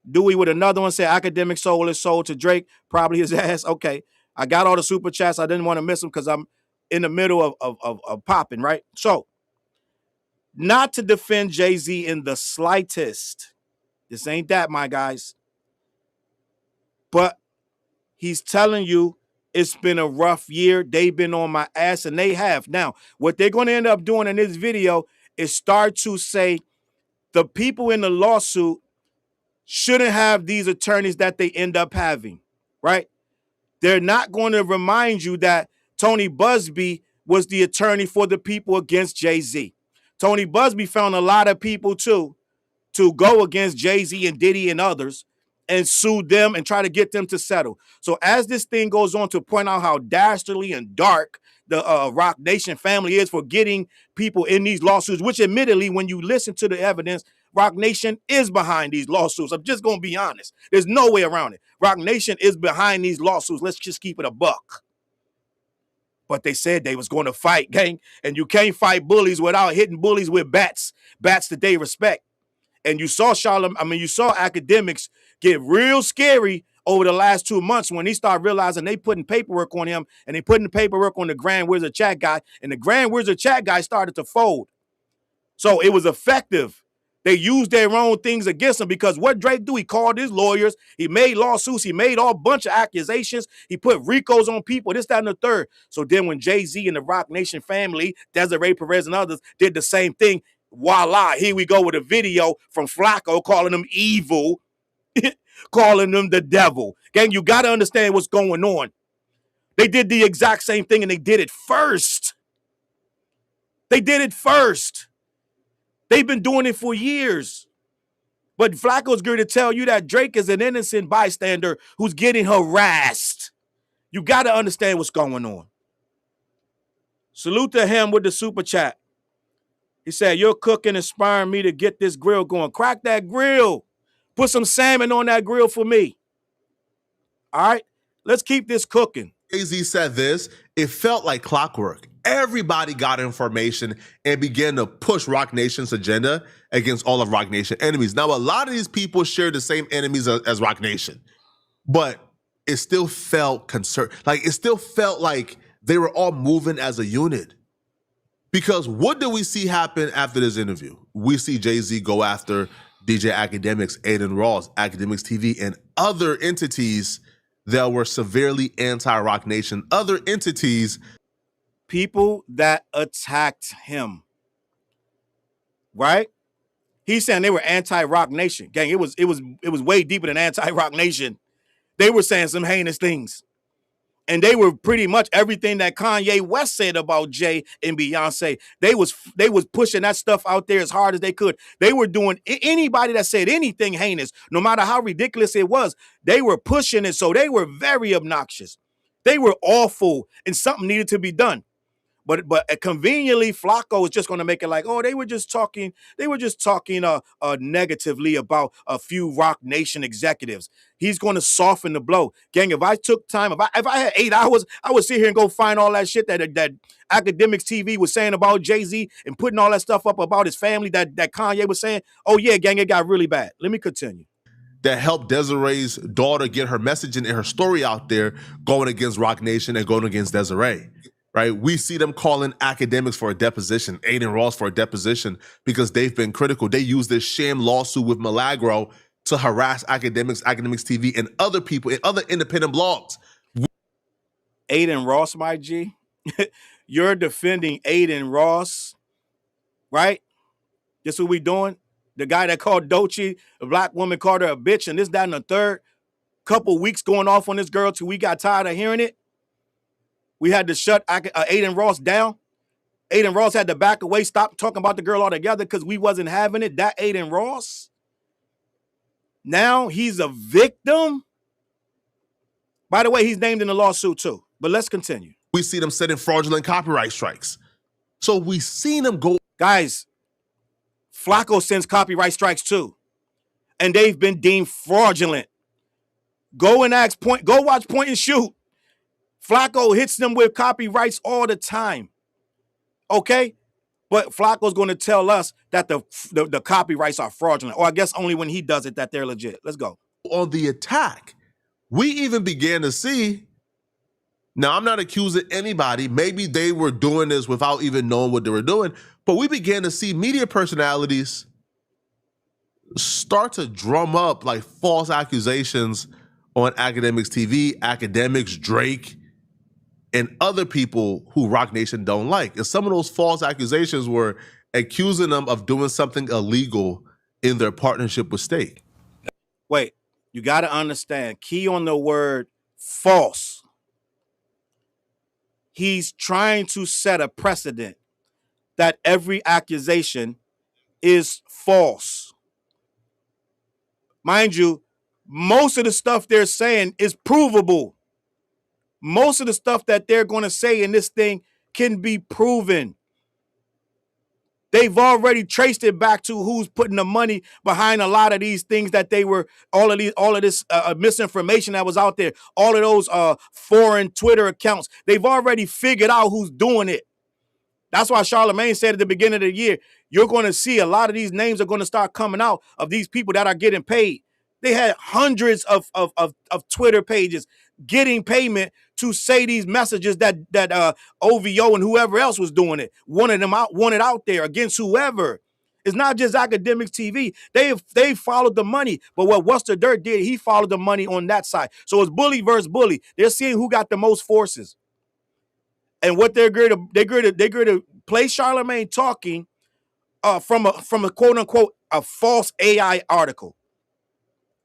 Dewey with another one said, Academic soul is sold to Drake. Probably his ass. Okay. I got all the super chats. I didn't want to miss them because I'm in the middle of popping, right? So, not to defend Jay-Z in the slightest. This ain't that, my guys. But he's telling you it's been a rough year. They've been on my ass, and they have. Now, what they're going to end up doing in this video is start to say the people in the lawsuit shouldn't have these attorneys that they end up having, right? They're not going to remind you that Tony Busby was the attorney for the people against Jay-Z. Tony Busby found a lot of people, too, to go against Jay-Z and Diddy and others and sue them and try to get them to settle. So as this thing goes on to point out how dastardly and dark the Rocnation family is for getting people in these lawsuits, which admittedly, when you listen to the evidence, Rocnation is behind these lawsuits. I'm just going to be honest. There's no way around it. Rocnation is behind these lawsuits. Let's just keep it a buck. But they said they was going to fight, gang. And you can't fight bullies without hitting bullies with bats that they respect. And you saw you saw Akademiks get real scary over the last 2 months when he started realizing they putting paperwork on him and they putting the paperwork on the Grand Wizard Chat guy, and the Grand Wizard Chat guy started to fold. So it was effective. They used their own things against him because what Drake do? He called his lawyers. He made lawsuits. He made all bunch of accusations. He put RICOs on people, this, that, and the third. So then when Jay-Z and the Rocnation family, Desiree Perez and others did the same thing, voila, here we go with a video from Flakko calling them evil, calling them the devil. Gang, you got to understand what's going on. They did the exact same thing and they did it first. They did it first. They've been doing it for years. But Flacco's going to tell you that Drake is an innocent bystander who's getting harassed. You got to understand what's going on. Salute to him with the super chat. He said, your cooking inspiring me to get this grill going. Crack that grill. Put some salmon on that grill for me. All right? Let's keep this cooking. Jay-Z said this, it felt like clockwork. Everybody got information and began to push Rocnation's agenda against all of Rocnation enemies. Now, a lot of these people share the same enemies as Rocnation, but it still felt it still felt like they were all moving as a unit. Because what do we see happen after this interview? We see Jay-Z go after DJ Akademiks, Aiden Ross, Akademiks TV, and other entities that were severely anti-Rocnation, other entities. People that attacked him, right? He's saying they were anti-Rocnation. Gang, it was way deeper than anti-Rocnation. They were saying some heinous things. And they were pretty much everything that Kanye West said about Jay and Beyonce. They was pushing that stuff out there as hard as they could. They were doing anybody that said anything heinous, no matter how ridiculous it was, they were pushing it. So they were very obnoxious. They were awful, and something needed to be done. But conveniently, Flakko is just going to make it like, oh, they were just talking negatively about a few Rocnation executives. He's going to soften the blow. Gang, if I took time, if I had 8 hours, I would sit here and go find all that shit that Akademiks TV was saying about Jay-Z and putting all that stuff up about his family that Kanye was saying. Oh, yeah, gang, it got really bad. Let me continue. That helped Desiree's daughter get her message and her story out there, going against Rocnation and going against Desiree. Right, we see them calling Akademiks for a deposition, Aiden Ross for a deposition, because they've been critical. They used this sham lawsuit with Milagro to harass Akademiks, Akademiks TV, and other people in other independent blogs. Aiden Ross, my G, you're defending Aiden Ross, right? This what we doing? The guy that called Doechii, a black woman, called her a bitch, and this, that, and the third. Couple weeks going off on this girl till we got tired of hearing it. We had to shut Aiden Ross down. Aiden Ross had to back away, stop talking about the girl altogether because we wasn't having it. That Aiden Ross. Now he's a victim. By the way, he's named in the lawsuit too. But let's continue. We see them setting fraudulent copyright strikes. So we seen him go. Guys, Flakko sends copyright strikes too, and they've been deemed fraudulent. Go and ask Point. Go watch Point and Shoot. Flakko hits them with copyrights all the time. Okay, but Flacco's going to tell us that the copyrights are fraudulent, or I guess only when he does it that they're legit. Let's go. On the attack, we even began to see. Now, I'm not accusing anybody. Maybe they were doing this without even knowing what they were doing, but we began to see media personalities start to drum up like false accusations on Akademiks TV, Akademiks, Drake, and other people who Rocnation don't like. And some of those false accusations were accusing them of doing something illegal in their partnership with Stake. Wait, you got to understand, key on the word false. He's trying to set a precedent that every accusation is false. Mind you, most of the stuff they're saying is provable. Most of the stuff that they're going to say in this thing can be proven. They've already traced it back to who's putting the money behind a lot of these things that they were, all of this misinformation that was out there, all of those foreign Twitter accounts. They've already figured out who's doing it. That's why Charlemagne said at the beginning of the year, you're going to see a lot of these names are going to start coming out of these people that are getting paid. They had hundreds of Twitter pages getting payment to say these messages that OVO and whoever else was doing it, wanted out there against whoever. It's not just Akademiks TV. They followed the money, but what What's the Dirt did, he followed the money on that side. So it's bully versus bully. They're seeing who got the most forces, and what they're going to play Charlemagne talking from a quote unquote a false AI article.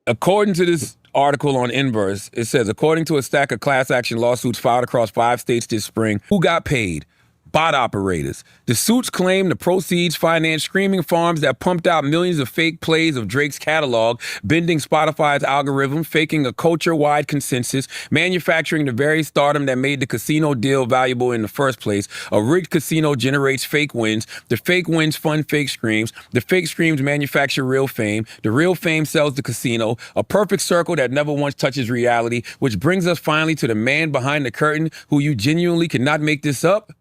According to this article on Inverse, it says, according to a stack of class action lawsuits filed across 5 states this spring, who got paid? Bot operators. The suits claim the proceeds financed streaming farms that pumped out millions of fake plays of Drake's catalog, bending Spotify's algorithm, faking a culture-wide consensus, manufacturing the very stardom that made the casino deal valuable in the first place. A rigged casino generates fake wins. The fake wins fund fake streams. The fake streams manufacture real fame. The real fame sells the casino. A perfect circle that never once touches reality, which brings us finally to the man behind the curtain who you genuinely cannot make this up.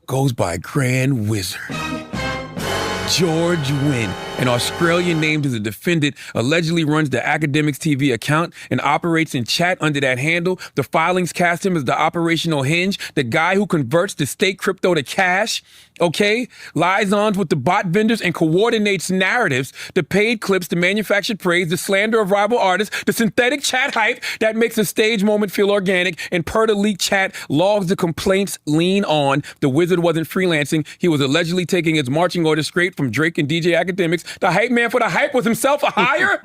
Goes by Grand Wizard. George Wynn, an Australian named as a defendant, allegedly runs the Akademiks TV account and operates in chat under that handle. The filings cast him as the operational hinge, the guy who converts the state crypto to cash, okay? Liaisons with the bot vendors and coordinates narratives, the paid clips, the manufactured praise, the slander of rival artists, the synthetic chat hype that makes a stage moment feel organic, and per the leaked chat, logs the complaints lean on. The wizard wasn't freelancing. He was allegedly taking his marching orders straight from Drake and DJ Akademiks. The hype man for the hype was himself a hire?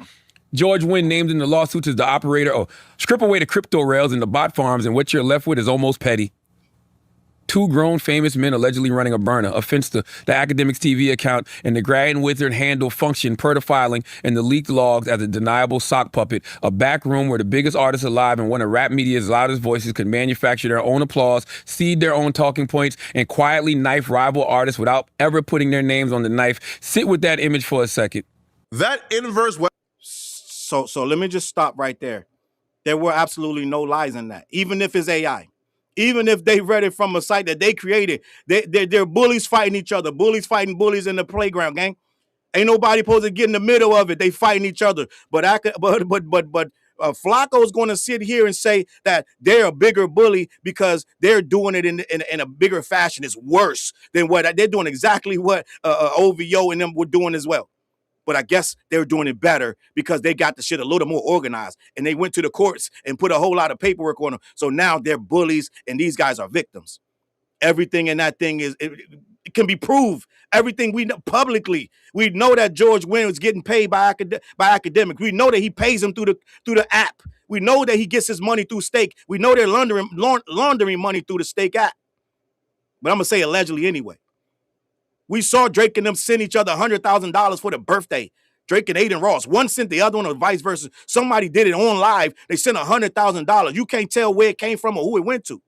George Wynn named in the lawsuits as the operator. Oh, strip away the crypto rails and the bot farms, and what you're left with is almost petty. 2 grown famous men allegedly running a burner, offense to the Akademiks TV account, and the Grand Wizard handle function per the filing and the leaked logs as a deniable sock puppet, a back room where the biggest artists alive and one of rap media's loudest voices could manufacture their own applause, seed their own talking points, and quietly knife rival artists without ever putting their names on the knife. Sit with that image for a second. That Inverse. So let me just stop right there. There were absolutely no lies in that, even if it's AI. Even if they read it from a site that they created, they're bullies fighting each other. Bullies fighting bullies in the playground, gang. Ain't nobody supposed to get in the middle of it. They fighting each other. But Flakko's going to sit here and say that they're a bigger bully because they're doing it in a bigger fashion. It's worse than what they're doing. Exactly what OVO and them were doing as well. But I guess they were doing it better because they got the shit a little more organized, and they went to the courts and put a whole lot of paperwork on them. So now they're bullies and these guys are victims. Everything in that thing it can be proved. Everything we know publicly. We know that George Wynn was getting paid by Akademiks. We know that he pays them through the app. We know that he gets his money through Stake. We know they're laundering money through the Stake app. But I'm gonna say allegedly anyway. We saw Drake and them send each other $100,000 for the birthday. Drake and Aiden Ross. One sent the other one or vice versa. Somebody did it on live. They sent $100,000. You can't tell where it came from or who it went to.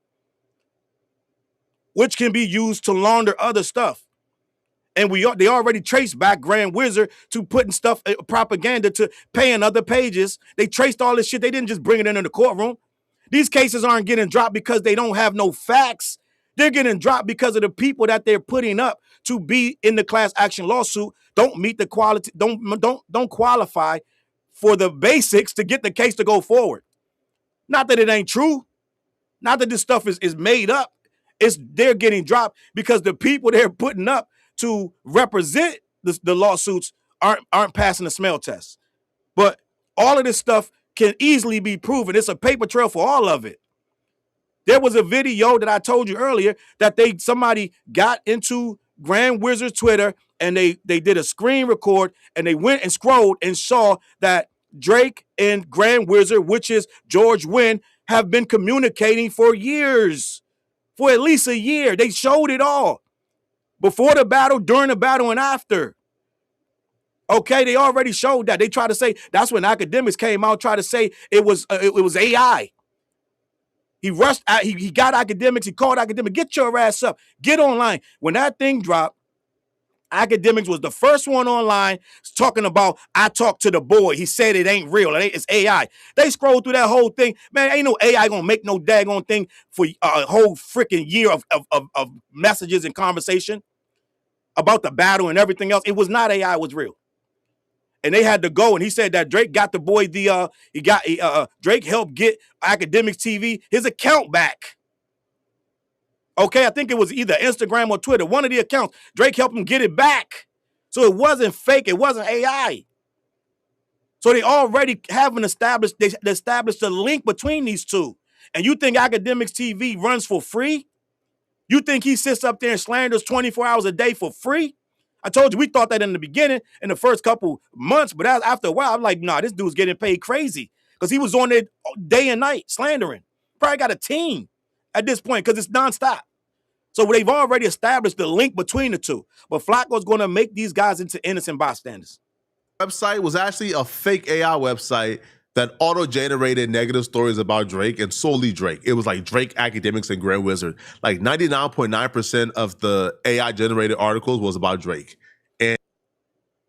which can be used to launder other stuff. And they already traced back Grand Wizard to putting stuff, propaganda, to paying other pages. They traced all this shit. They didn't just bring it into the courtroom. These cases aren't getting dropped because they don't have no facts. They're getting dropped because of the people that they're putting up to be in the class action lawsuit don't meet the quality, don't qualify for the basics to get the case to go forward. Not that it ain't true. Not that this stuff is made up. They're getting dropped because the people they're putting up to represent the lawsuits aren't passing the smell test. But all of this stuff can easily be proven. It's a paper trail for all of it. There was a video that I told you earlier that somebody got into Grand Wizard's Twitter and they did a screen record and they went and scrolled and saw that Drake and Grand Wizard, which is George Wynn, have been communicating for years, for at least a year. They showed it all. Before the battle, during the battle, and after. Okay, they already showed that. They tried to say, that's when Akademiks came out, tried to say it was AI. He rushed out, he got Akademiks, he called Akademiks, get your ass up, get online. When that thing dropped, Akademiks was the first one online talking about, I talked to the boy. He said it ain't real. It's AI. They scrolled through that whole thing. Man, ain't no AI gonna make no daggone thing for a whole freaking year of messages and conversation about the battle and everything else. It was not AI, it was real. And they had to go, and he said that Drake got the boy Drake helped get Akademiks TV his account back. Okay, I think it was either Instagram or Twitter, one of the accounts. Drake helped him get it back. So it wasn't fake, it wasn't AI. So they already established the link between these two. And you think Akademiks TV runs for free? You think he sits up there and slanders 24 hours a day for free? I told you, we thought that in the beginning, in the first couple months, but after a while, I'm like, nah, this dude's getting paid crazy because he was on there day and night slandering. Probably got a team at this point because it's nonstop. So they've already established the link between the two. But Flakko's going to make these guys into innocent bystanders. Website was actually a fake AI website that auto-generated negative stories about Drake and solely Drake. It was like Drake, Akademiks, and Grand Wizard. Like 99.9% of the AI-generated articles was about Drake. And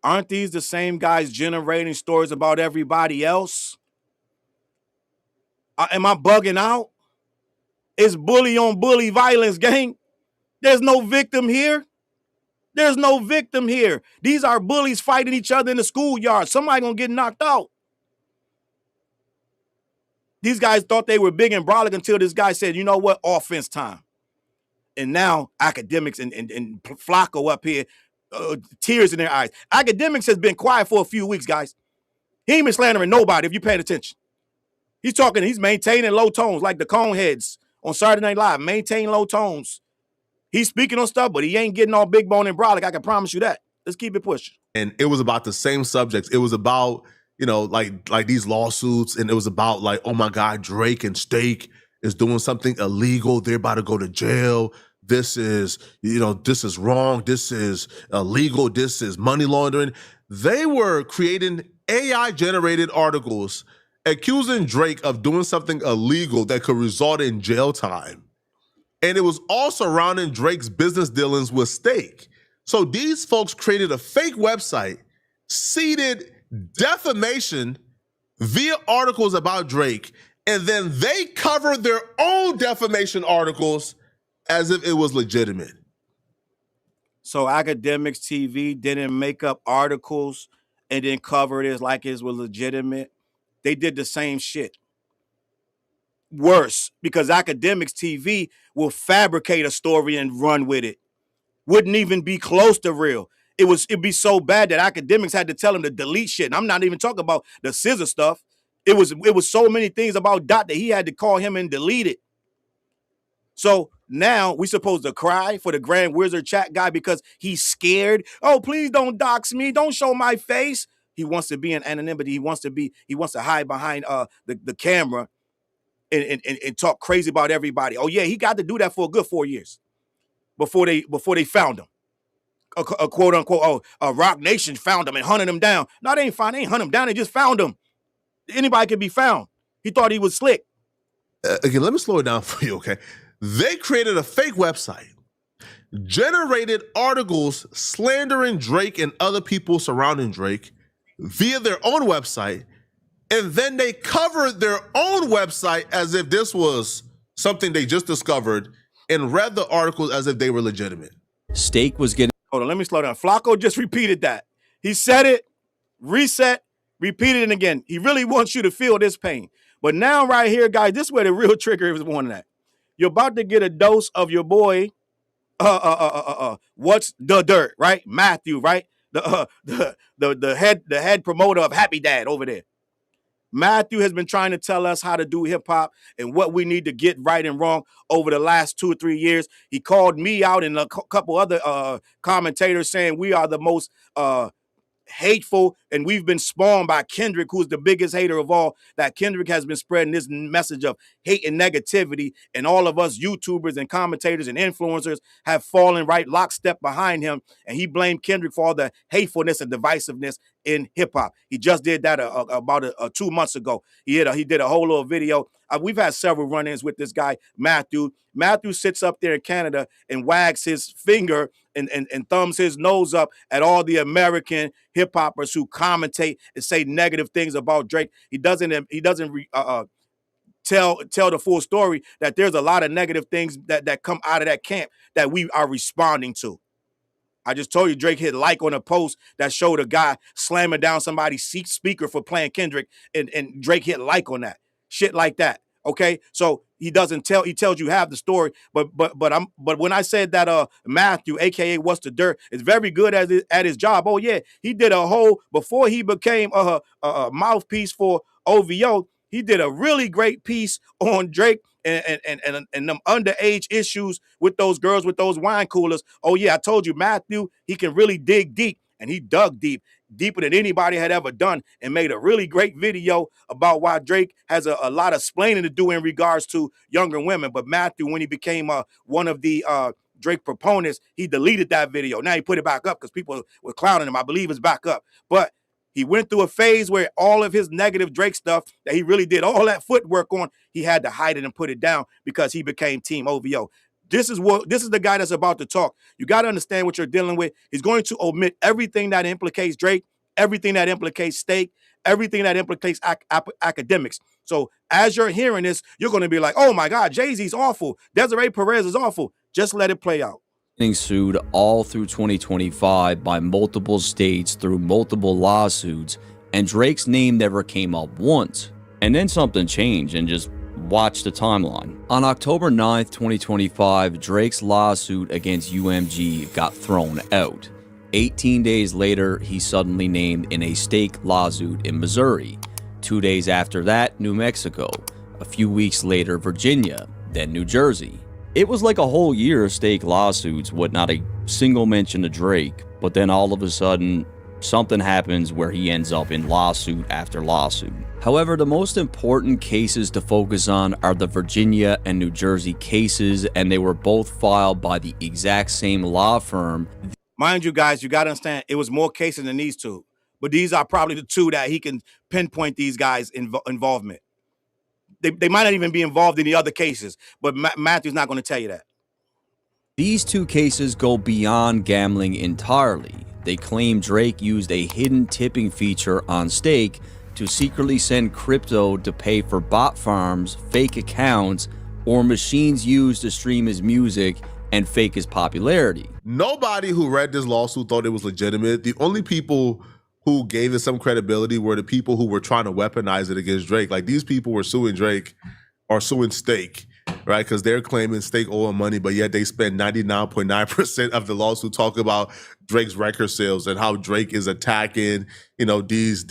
aren't these the same guys generating stories about everybody else? Am I bugging out? It's bully on bully violence, gang. There's no victim here. There's no victim here. These are bullies fighting each other in the schoolyard. Somebody gonna get knocked out. These guys thought they were big and brolic until this guy said, you know what, offense time. And now Akademiks and Flakko up here, tears in their eyes. Akademiks has been quiet for a few weeks, guys. He ain't been slandering nobody if you paying attention. He's maintaining low tones like the Coneheads on Saturday Night Live, maintain low tones. He's speaking on stuff, but he ain't getting all big bone and brolic. I can promise you that. Let's keep it pushing. And it was about the same subjects. It was about, like these lawsuits, and it was about like, oh my God, Drake and Steak is doing something illegal. They're about to go to jail. This is, this is wrong. This is illegal. This is money laundering. They were creating AI-generated articles accusing Drake of doing something illegal that could result in jail time. And it was all surrounding Drake's business dealings with Steak. So these folks created a fake website, seeded defamation via articles about Drake, and then they covered their own defamation articles as if it was legitimate. So Akademiks TV didn't make up articles and then cover it as like it was legitimate. They did the same shit. Worse, because Akademiks TV will fabricate a story and run with it. Wouldn't even be close to real. It'd be so bad that Akademiks had to tell him to delete shit. And I'm not even talking about the scissor stuff. It was so many things about Dot that he had to call him and delete it. So now we supposed to cry for the Grand Wizard chat guy because he's scared. Oh, please don't dox me. Don't show my face. He wants to be in anonymity. He wants to hide behind the camera and talk crazy about everybody. Oh yeah, he got to do that for a good 4 years before they found him. A quote unquote, Rocnation found him and hunted him down. No, they ain't hunted him down. They just found him. Anybody could be found. He thought he was slick. Again, let me slow it down for you, okay? They created a fake website generated articles slandering Drake and other people surrounding Drake via their own website, and then they covered their own website as if this was something they just discovered and read the articles as if they were legitimate. Steak was getting... Hold on, let me slow down. Flakko just repeated that. He said it, reset, repeated it again. He really wants you to feel this pain. But now right here, guys, this is where the real trigger is one of that. You're about to get a dose of your boy, what's the dirt, right? Matthew, right? The head promoter of Happy Dad over there. Matthew has been trying to tell us how to do hip hop and what we need to get right and wrong over the last 2 or 3 years. He called me out and a couple other commentators saying we are the most hateful, and we've been spawned by Kendrick, who's the biggest hater of all, that Kendrick has been spreading this message of hate and negativity, and all of us YouTubers and commentators and influencers have fallen right lockstep behind him, and he blamed Kendrick for all the hatefulness and divisiveness in hip-hop. He just did that about 2 months ago. He did a whole little video. We've had several run-ins with this guy, Matthew. Matthew sits up there in Canada and wags his finger and thumbs his nose up at all the American hip hoppers who commentate and say negative things about Drake. He doesn't tell the full story, that there's a lot of negative things that come out of that camp that we are responding to. I just told you Drake hit like on a post that showed a guy slamming down somebody's speaker for playing Kendrick, and Drake hit like on that. Shit like that. Okay, so he tells you half the story, but when I said that Matthew, aka What's the Dirt, is very good at his job. Oh yeah, he did a whole, before he became a mouthpiece for OVO, he did a really great piece on Drake and them underage issues with those girls with those wine coolers. Oh yeah, I told you Matthew, he can really dig deep, and he dug deeper than anybody had ever done, and made a really great video about why Drake has a lot of explaining to do in regards to younger women. But Matthew, when he became one of the Drake proponents, he deleted that video. Now he put it back up because people were clowning him. I believe it's back up. But he went through a phase where all of his negative Drake stuff that he really did all that footwork on, he had to hide it and put it down because he became Team OVO. This is the guy that's about to talk. You got to understand what you're dealing with. He's going to omit everything that implicates Drake, everything that implicates Steak, everything that implicates Akademiks. So as you're hearing this, you're going to be like, oh my God, Jay-Z's awful. Desiree Perez is awful. Just let it play out. Getting sued all through 2025 by multiple states through multiple lawsuits, and Drake's name never came up once. And then something changed, and just watch the timeline. On October 9th, 2025, Drake's lawsuit against UMG got thrown out. 18 days later, he's suddenly named in a Steak lawsuit in Missouri. 2 days after that, New Mexico. A few weeks later, Virginia, then New Jersey. It was like a whole year of Steak lawsuits with not a single mention of Drake, but then all of a sudden, something happens where he ends up in lawsuit after lawsuit. However, the most important cases to focus on are the Virginia and New Jersey cases, and they were both filed by the exact same law firm. Mind you, guys, you got to understand, it was more cases than these two. But these are probably the two that he can pinpoint these guys' involvement. They might not even be involved in the other cases, but Matthew's not going to tell you that. These two cases go beyond gambling entirely. They claim Drake used a hidden tipping feature on Steak to secretly send crypto to pay for bot farms, fake accounts, or machines used to stream his music and fake his popularity. Nobody who read this lawsuit thought it was legitimate. The only people who gave it some credibility were the people who were trying to weaponize it against Drake. Like, these people were suing Drake or suing Steak, right? Because they're claiming Steak owe them money, but yet they spend 99.9% of the lawsuit talking about Drake's record sales and how Drake is attacking, you know, these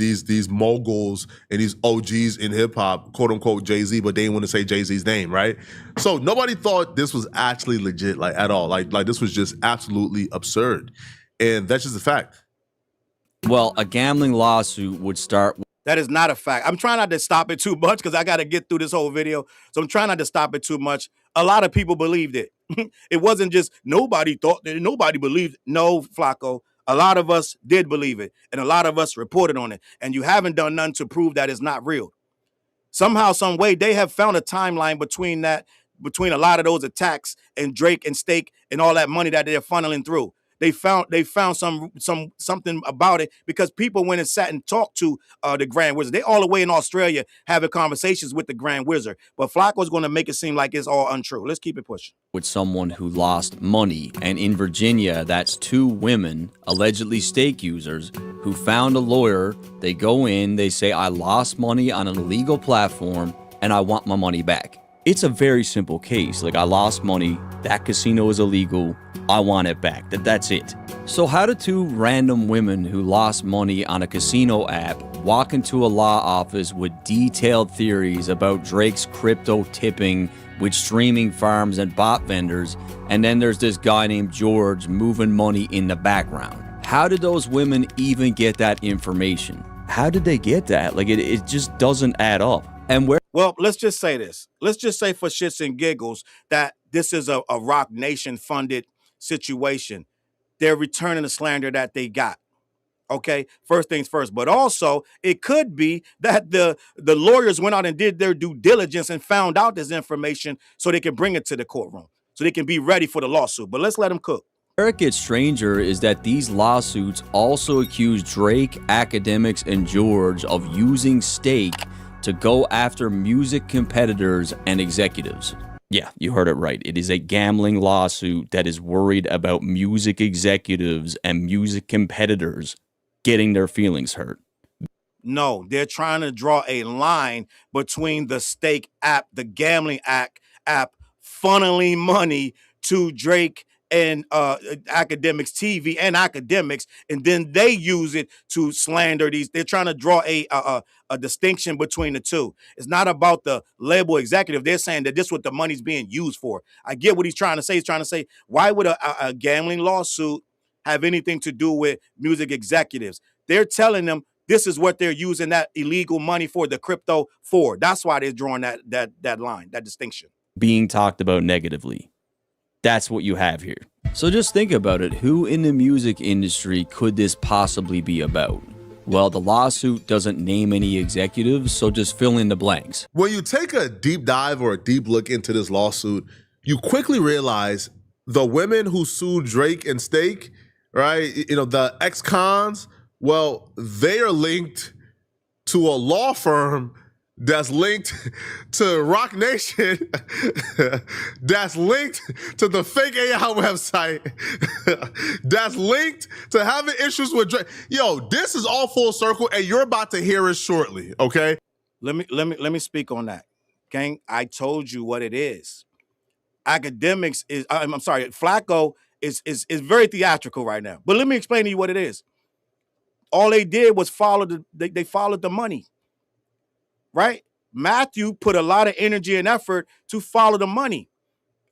moguls and these OGs in hip hop, quote unquote Jay-Z, but they didn't want to say Jay-Z's name, right? So nobody thought this was actually legit, like, at all. Like this was just absolutely absurd, and that's just a fact. Well, a gambling lawsuit would start. That is not a fact. I'm trying not to stop it too much because I got to get through this whole video. So I'm trying not to stop it too much. A lot of people believed it. It wasn't just nobody thought that, nobody believed. No, Flakko. A lot of us did believe it. And a lot of us reported on it. And you haven't done nothing to prove that it's not real. Somehow, some way, they have found a timeline between that between a lot of those attacks and Drake and Stake and all that money that they're funneling through. They found something about it because people went and sat and talked to the Grand Wizard. They all the way in Australia having conversations with the Grand Wizard. But Flakko's going to make it seem like it's all untrue. Let's keep it pushing. With someone who lost money, and in Virginia, that's 2 women, allegedly stake users, who found a lawyer. They go in, they say, I lost money on an illegal platform and I want my money back. It's a very simple case. Like, I lost money, that casino is illegal, I want it back. That's it. So how do 2 random women who lost money on a casino app walk into a law office with detailed theories about Drake's crypto tipping with streaming farms and bot vendors, and then there's this guy named George moving money in the background? How did those women even get that information? How did they get that? Like, it just doesn't add up. And where? Well, let's just say this. Let's just say for shits and giggles that this is a Rocnation funded situation. They're returning the slander that they got. Okay, first things first. But also, it could be that the lawyers went out and did their due diligence and found out this information so they can bring it to the courtroom, so they can be ready for the lawsuit. But let's let them cook. Where it gets stranger is that these lawsuits also accuse Drake, Akademiks, and George of using Stake to go after music competitors and executives. Yeah, you heard it right. It is a gambling lawsuit that is worried about music executives and music competitors getting their feelings hurt. No, they're trying to draw a line between the Stake app, the gambling app funneling money to Drake and Akademiks TV and Akademiks, and then they use it to slander these. They're trying to draw a distinction between the two. It's not about the label executive. They're saying that this is what the money's being used for. I get what he's trying to say. He's trying to say, why would a gambling lawsuit have anything to do with music executives? They're telling them this is what they're using that illegal money for, the crypto for. That's why they're drawing that line, that distinction. Being talked about negatively. That's what you have here. So just think about it. Who in the music industry could this possibly be about? Well, the lawsuit doesn't name any executives, so just fill in the blanks. When you take a deep dive or a deep look into this lawsuit, you quickly realize the women who sued Drake and Stake, right? You know, the ex-cons, well, they are linked to a law firm that's linked to Rocnation, that's linked to the fake AI website, that's linked to having issues with Drake. Yo, this is all full circle, and you're about to hear it shortly, okay? Let me speak on that. Gang, I told you what it is. Akademiks is, I'm sorry, Flakko is very theatrical right now. But let me explain to you what it is. All they did was they followed the money. Right? Matthew put a lot of energy and effort to follow the money.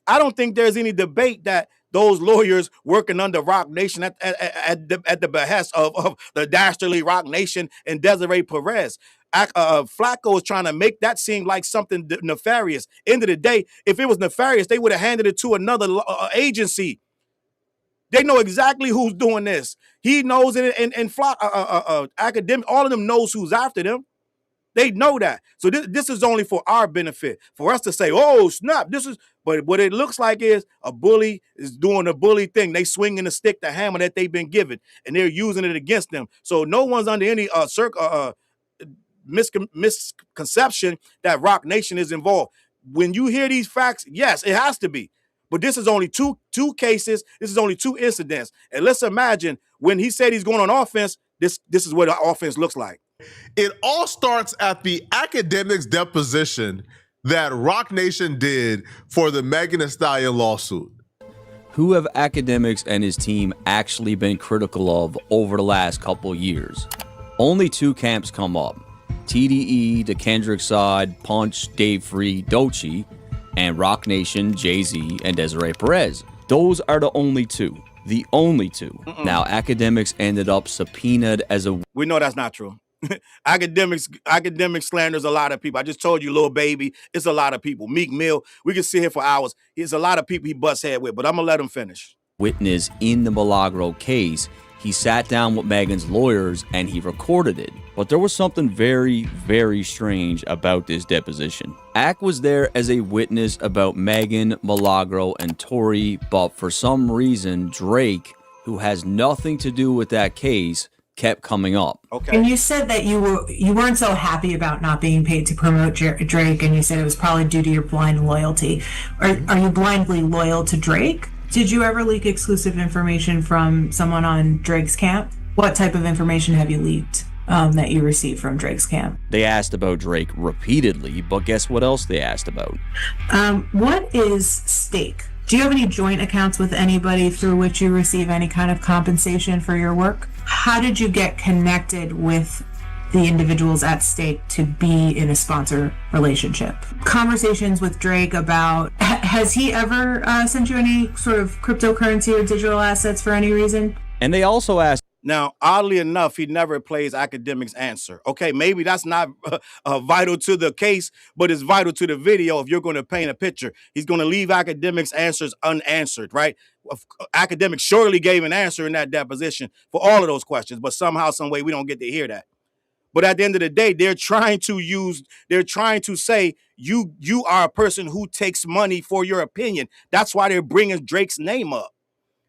I don't think there's any debate that those lawyers working under Rocnation at the behest of the dastardly Rocnation and Desiree Perez. Flakko is trying to make that seem like something nefarious. End of the day, if it was nefarious, they would have handed it to another agency. They know exactly who's doing this. He knows it, and Akademiks, all of them knows who's after them. They know that. So this is only for our benefit. For us to say, oh, snap, this is, but what it looks like is a bully is doing a bully thing. They swinging the stick, the hammer that they've been given, and they're using it against them. So no one's under any misconception that Rocnation is involved. When you hear these facts, yes, it has to be. But this is only two cases. This is only 2 incidents. And let's imagine when he said he's going on offense, this is what the offense looks like. It all starts at the Akademiks deposition that Rocnation did for the Megan Thee Stallion lawsuit. Who have Akademiks and his team actually been critical of over the last couple years? Only 2 camps come up. TDE, the Kendrick side, Punch, Dave Free, Doechii, and Rocnation, Jay-Z, and Desiree Perez. Those are the only 2. The only 2. Now, Akademiks ended up subpoenaed as a... We know that's not true. Akademiks slanders a lot of people. I just told you, Lil Baby, it's a lot of people. Meek Mill, we can sit here for hours. It's a lot of people he butts head with, but I'm going to let him finish. Witness in the Milagro case, He sat down with Megan's lawyers and he recorded it. But there was something very, very strange about this deposition. Ak was there as a witness about Megan, Milagro, and Tori, but for some reason, Drake, who has nothing to do with that case, kept coming up. Okay. And you said that you weren't so happy about not being paid to promote Drake, and you said it was probably due to your blind loyalty. Are you blindly loyal to Drake? Did you ever leak exclusive information from someone on Drake's camp? What type of information have you leaked that you received from Drake's camp? They asked about Drake repeatedly, but guess what else they asked about? What is stake? Do you have any joint accounts with anybody through which you receive any kind of compensation for your work? How did you get connected with the individuals at stake to be in a sponsor relationship? Conversations with Drake about, has he ever sent you any sort of cryptocurrency or digital assets for any reason? And they also asked, Now, oddly enough, he never plays Akademiks' answer. Okay, maybe that's not vital to the case, but it's vital to the video if you're going to paint a picture. He's going to leave Akademiks' answers unanswered, right? Akademiks surely gave an answer in that deposition for all of those questions, but somehow, some way, we don't get to hear that. But at the end of the day, they're trying to say you are a person who takes money for your opinion. That's why they're bringing Drake's name up.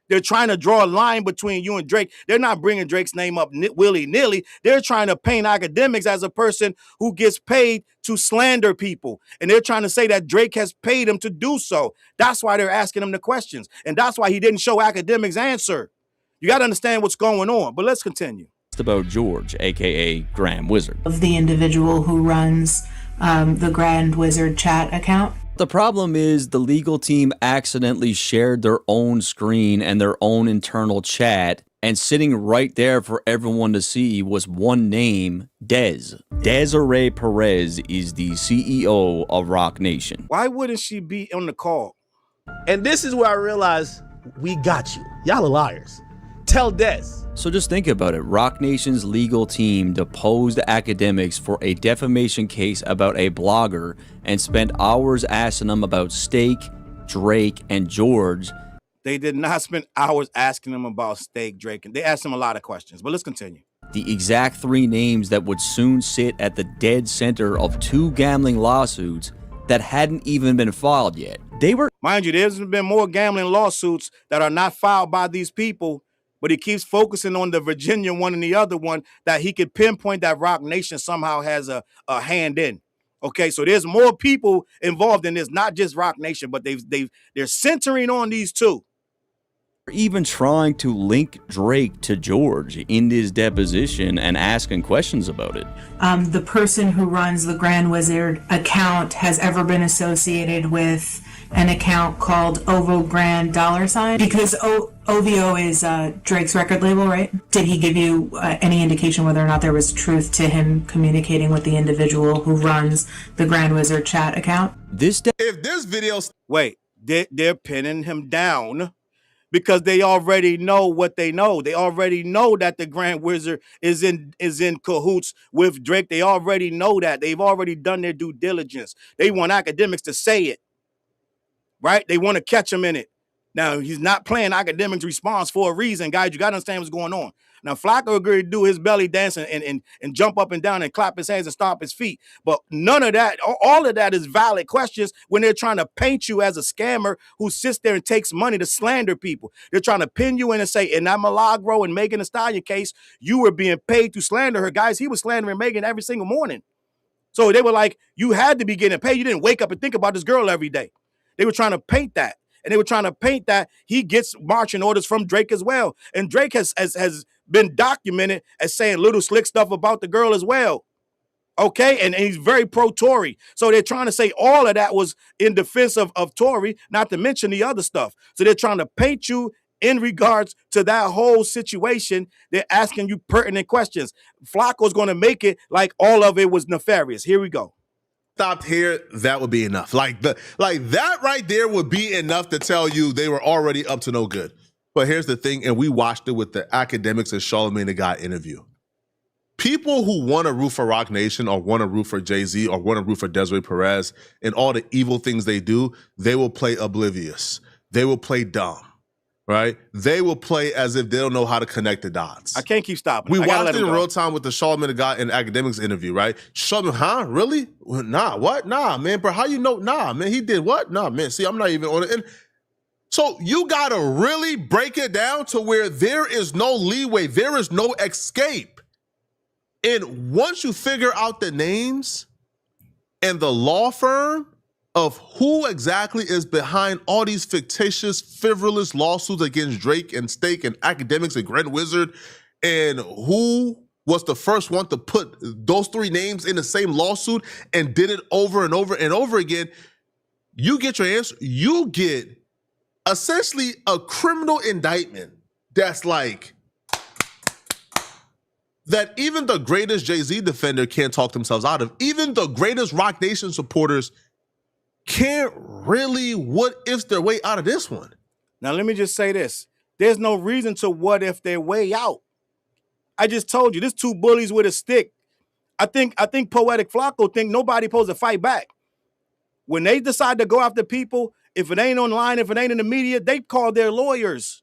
They're trying to draw a line between you and Drake. They're not bringing Drake's name up willy-nilly. They're trying to paint Akademiks as a person who gets paid to slander people. And they're trying to say that Drake has paid him to do so. That's why they're asking him the questions. And that's why he didn't show Akademiks' answer. You got to understand what's going on. But let's continue. about George, aka Grand Wizard. Of the individual who runs the Grand Wizard chat account. The problem is the legal team accidentally shared their own screen and their own internal chat, and sitting right there for everyone to see was one name, Dez. Desiree Perez is the CEO of Rocnation. Why wouldn't she be on the call? And this is where I realized we got you. Y'all are liars. Tell Des. So just think about it. Rocnation's legal team deposed Akademiks for a defamation case about a blogger and spent hours asking them about Stake, Drake, and George. They did not spend hours asking them about Stake, Drake, and they asked them a lot of questions. But let's continue. The exact three names that would soon sit at the dead center of two gambling lawsuits that hadn't even been filed yet. They were... Mind you, there's been more gambling lawsuits that are not filed by these people, but he keeps focusing on the Virginia one and the other one that he could pinpoint that Rocnation somehow has a hand in. Okay, so there's more people involved in this, not just Rocnation, but they're centering on these two. Even trying to link Drake to George in his deposition and asking questions about it. The person who runs the Grand Wizard account has ever been associated with an account called OVO Grand $? Because OVO is Drake's record label, right? Did he give you any indication whether or not there was truth to him communicating with the individual who runs the Grand Wizard chat account? If this video... Wait, they're pinning him down because they already know what they know. They already know that the Grand Wizard is in cahoots with Drake. They already know that. They've already done their due diligence. They want Akademiks to say it, right? They want to catch him in it. Now, he's not playing Akademiks' response for a reason, guys. You got to understand what's going on. Now, Flakko agreed to do his belly dance and jump up and down and clap his hands and stomp his feet. But none of that, all of that is valid questions when they're trying to paint you as a scammer who sits there and takes money to slander people. They're trying to pin you in and say, in that Milagro and Megan Thee Stallion case, you were being paid to slander her. Guys, he was slandering Megan every single morning. So they were like, you had to be getting paid. You didn't wake up and think about this girl every day. They were trying to paint that. And they were trying to paint that he gets marching orders from Drake as well. And Drake has been documented as saying little slick stuff about the girl as well. Okay, and he's very pro-Tory. So they're trying to say all of that was in defense of Tory, not to mention the other stuff. So they're trying to paint you in regards to that whole situation. They're asking you pertinent questions. Flakko's going to make it like all of it was nefarious. Here we go. Stopped here, that would be enough. Like that right there would be enough to tell you they were already up to no good. But here's the thing, and we watched it with the Akademiks and Charlamagne the God interview. People who want to root for Rocnation or want to root for Jay-Z or want to root for Desiree Perez and all the evil things they do, they will play oblivious. They will play dumb. right? They will play as if they don't know how to connect the dots. I can't keep stopping. We I gotta watched let it him in go. real time with the Charlamagne guy in Akademiks interview, right? Charlamagne, huh? Really? Well, nah, what? Nah, man, bro, how you know? Nah, man, he did what? Nah, man, see, I'm not even on it. And so you gotta really break it down to where there is no leeway, there is no escape. And once you figure out the names and the law firm of who exactly is behind all these fictitious, frivolous lawsuits against Drake and Stake and Akademiks and Grand Wizard, and who was the first one to put those three names in the same lawsuit and did it over and over and over again, you get your answer. You get essentially a criminal indictment that's like, that even the greatest Jay-Z defender can't talk themselves out of. Even the greatest Rocnation supporters can't really what-if their way out of this one. Now, let me just say this. There's no reason to what-if their way out. I just told you, this two bullies with a stick. I think Poetik Flakko think nobody supposed to fight back. When they decide to go after people, if it ain't online, if it ain't in the media, they call their lawyers.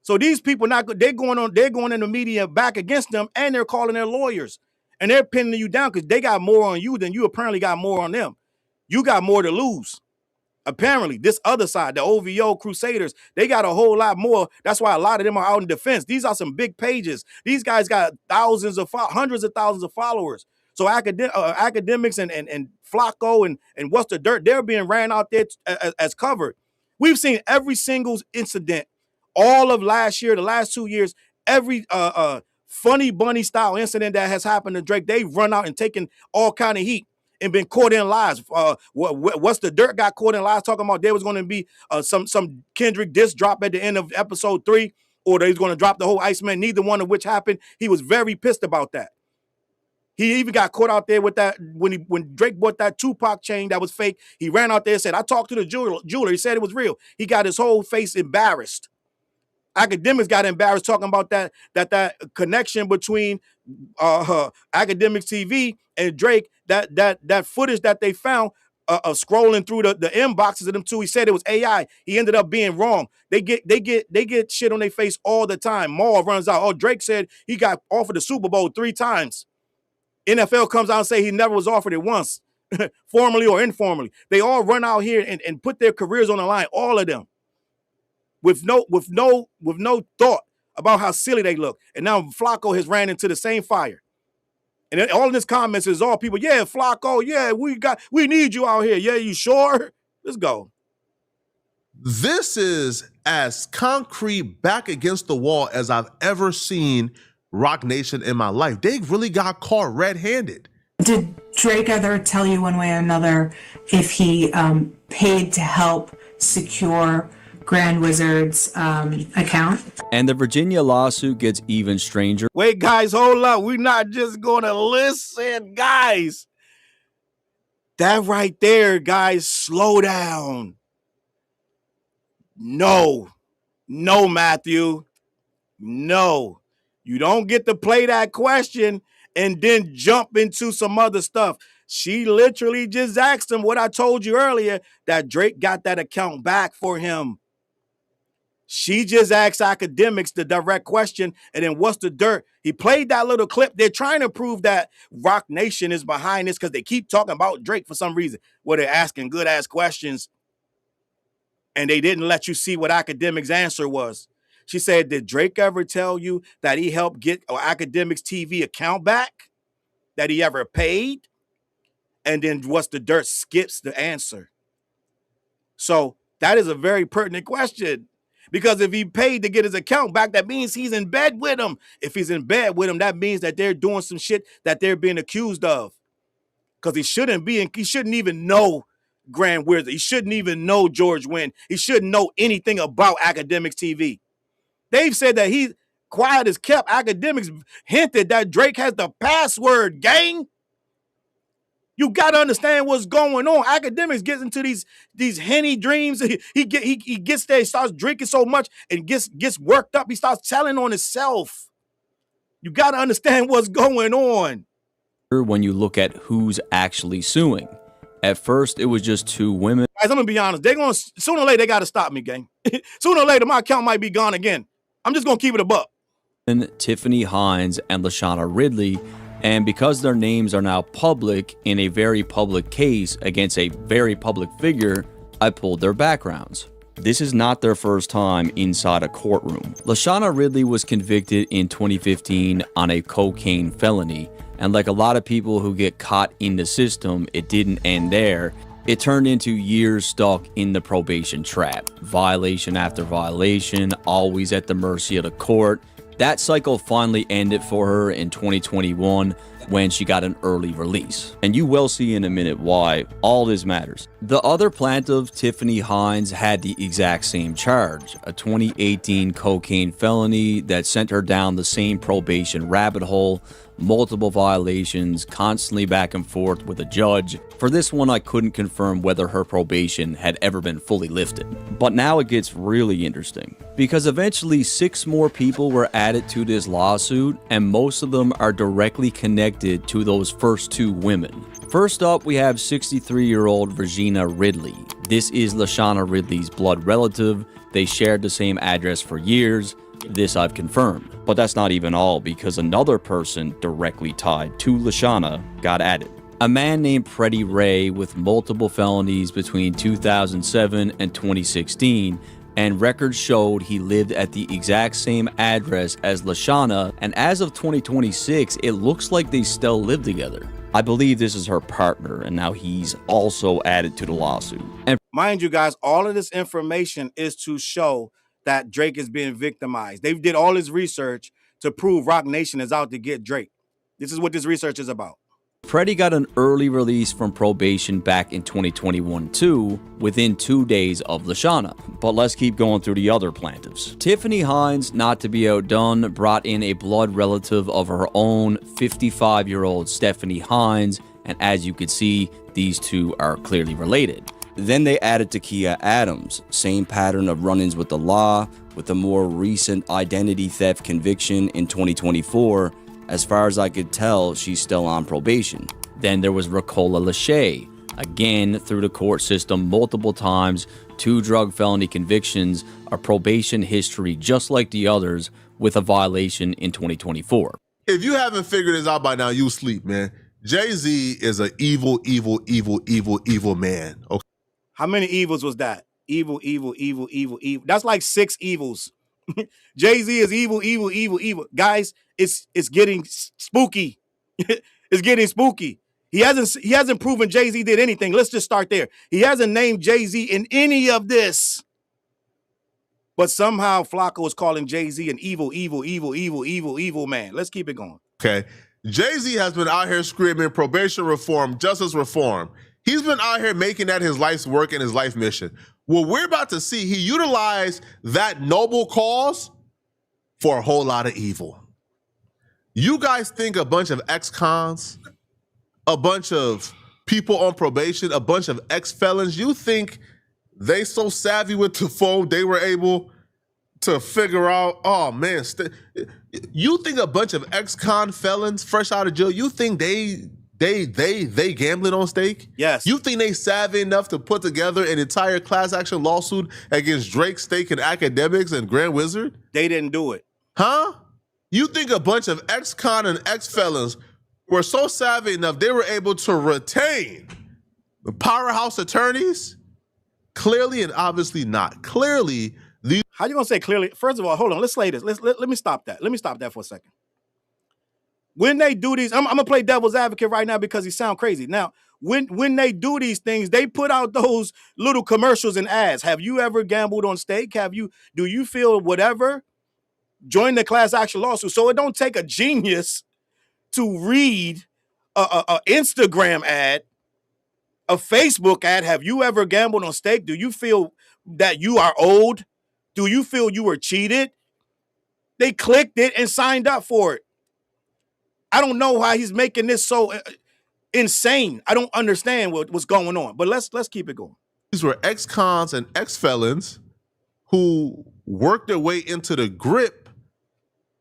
So these people they're going in the media back against them, and they're calling their lawyers. And they're pinning you down because they got more on you than you apparently got more on them. You got more to lose. Apparently, this other side, the OVO Crusaders, they got a whole lot more. That's why a lot of them are out in defense. These are some big pages. These guys got hundreds of thousands of followers. So Akademiks and Flakko and What's the Dirt, they're being ran out there as covered. We've seen every single incident all of last year, the last 2 years, every funny bunny style incident that has happened to Drake, they've run out and taken all kind of heat and been caught in lies. What's the Dirt got caught in lies talking about there was going to be some Kendrick diss drop at the end of episode 3, or they was going to drop the whole Iceman, neither one of which happened. He was very pissed about that. He even got caught out there with that when Drake bought that Tupac chain that was fake. He ran out there and said, I talked to the jeweler. He said it was real. He got his whole face embarrassed. Akademiks got embarrassed talking about that connection between Akademiks TV and Drake, that footage that they found scrolling through the inboxes of them two. He said it was AI. He ended up being wrong. They get shit on their face all the time. Maul runs out. Oh, Drake said he got offered the Super Bowl 3 times. NFL comes out and say he never was offered it once, formally or informally. They all run out here and put their careers on the line, all of them. With no thought about how silly they look. And now Flakko has ran into the same fire. And then all in his comments is all people, yeah, Flakko, yeah, we need you out here. Yeah, you sure? Let's go. This is as concrete back against the wall as I've ever seen Rocnation in my life. They really got caught red-handed. Did Drake ever tell you one way or another if he paid to help secure Grand Wizard's account? And the Virginia lawsuit gets even stranger. Wait, guys, hold up. We're not just going to listen, guys. That right there, guys, slow down. No, Matthew. No. You don't get to play that question and then jump into some other stuff. She literally just asked him what I told you earlier, that Drake got that account back for him. She just asked Akademiks the direct question, and then What's the Dirt? He played that little clip. They're trying to prove that Rocnation is behind this because they keep talking about Drake for some reason. Well, they're asking good-ass questions, and they didn't let you see what Akademiks' answer was. She said, did Drake ever tell you that he helped get Akademiks TV account back? That he ever paid? And then What's the Dirt skips the answer. So that is a very pertinent question. Because if he paid to get his account back, that means he's in bed with him. If he's in bed with him, that means that they're doing some shit that they're being accused of. Because he shouldn't even know Grand Wizard. He shouldn't even know George Wynn. He shouldn't know anything about Akademiks TV. They've said that he quiet as kept. Akademiks hinted that Drake has the password, gang. You got to understand what's going on. Akademiks gets into these Henny dreams. He gets there, he starts drinking so much and gets worked up. He starts telling on himself. You got to understand what's going on. When you look at who's actually suing. At first, it was just 2 women. Guys, I'm gonna be honest. They're gonna sooner or later they gotta stop me, gang. Sooner or later, my account might be gone again. I'm just gonna keep it a buck. Tiffany Hines and Lashana Ridley, and because their names are now public in a very public case against a very public figure, I pulled their backgrounds. This is not their first time inside a courtroom. Lashana Ridley was convicted in 2015 on a cocaine felony, and like a lot of people who get caught in the system, it didn't end there. It turned into years stuck in the probation trap. Violation after violation, always at the mercy of the court. That cycle finally ended for her in 2021 when she got an early release. And you will see in a minute why all this matters. The other plaintiff, Tiffany Hines, had the exact same charge, a 2018 cocaine felony that sent her down the same probation rabbit hole, multiple violations, constantly back and forth with a judge. For this one, I couldn't confirm whether her probation had ever been fully lifted. But now it gets really interesting, because eventually 6 more people were added to this lawsuit, and most of them are directly connected to those first 2 women. First up, we have 63-year-old Regina Ridley. This is Lashana Ridley's blood relative. They shared the same address for years. This I've confirmed. But that's not even all, because another person directly tied to Lashana got added. A man named Freddie Ray with multiple felonies between 2007 and 2016, and records showed he lived at the exact same address as Lashana, and as of 2026, it looks like they still live together. I believe this is her partner, and now he's also added to the lawsuit. And Mind you guys, all of this information is to show that Drake is being victimized. They did all this research to prove Rocnation is out to get Drake. This is what this research is about. Freddie got an early release from probation back in 2021 too, within 2 days of Lashana. But let's keep going through the other plaintiffs. Tiffany Hines, not to be outdone, brought in a blood relative of her own, 55-year-old Stephanie Hines, and as you can see, these 2 are clearly related. Then they added Takia Adams, same pattern of run-ins with the law, with a more recent identity theft conviction in 2024. As far as I could tell, she's still on probation. Then there was Ricola Lachey, again through the court system multiple times, 2 drug felony convictions, a probation history just like the others, with a violation in 2024. If you haven't figured this out by now, you sleep, man. Jay-Z is an evil, evil, evil, evil, evil man. Okay. How many evils was that? Evil, evil, evil, evil, evil. That's like 6 evils. Jay-Z is evil, evil, evil, evil. Guys, it's getting spooky. It's getting spooky. He hasn't proven Jay-Z did anything. Let's just start there. He hasn't named Jay-Z in any of this. But somehow Flakko is calling Jay-Z an evil, evil, evil, evil, evil, evil man. Let's keep it going. Okay. Jay-Z has been out here screaming probation reform, justice reform. He's been out here making that his life's work and his life mission. What we're about to see, he utilized that noble cause for a whole lot of evil. You guys think a bunch of ex-cons, a bunch of people on probation, a bunch of ex-felons, you think they so savvy with the phone they were able to figure out, oh man, you think a bunch of ex-con felons fresh out of jail, you think they gambling on stake? Yes. You think they savvy enough to put together an entire class action lawsuit against Drake, Stake, and Akademiks and Grand Wizard? They didn't do it. Huh? You think a bunch of ex-con and ex-felons were so savvy enough they were able to retain the powerhouse attorneys? Clearly and obviously not. Clearly, these... How you gonna say clearly? First of all, hold on. Let's slay this. Let me stop that. Let me stop that for a second. When they do these, I'm gonna play devil's advocate right now because he sound crazy. Now, when they do these things, they put out those little commercials and ads. Have you ever gambled on stake? Do you feel whatever? Join the class action lawsuit. So it don't take a genius to read a Instagram ad, a Facebook ad. Have you ever gambled on stake? Do you feel that you are owed? Do you feel you were cheated? They clicked it and signed up for it. I don't know why he's making this so insane. I don't understand what's going on. But let's keep it going. These were ex-cons and ex-felons who worked their way into the grip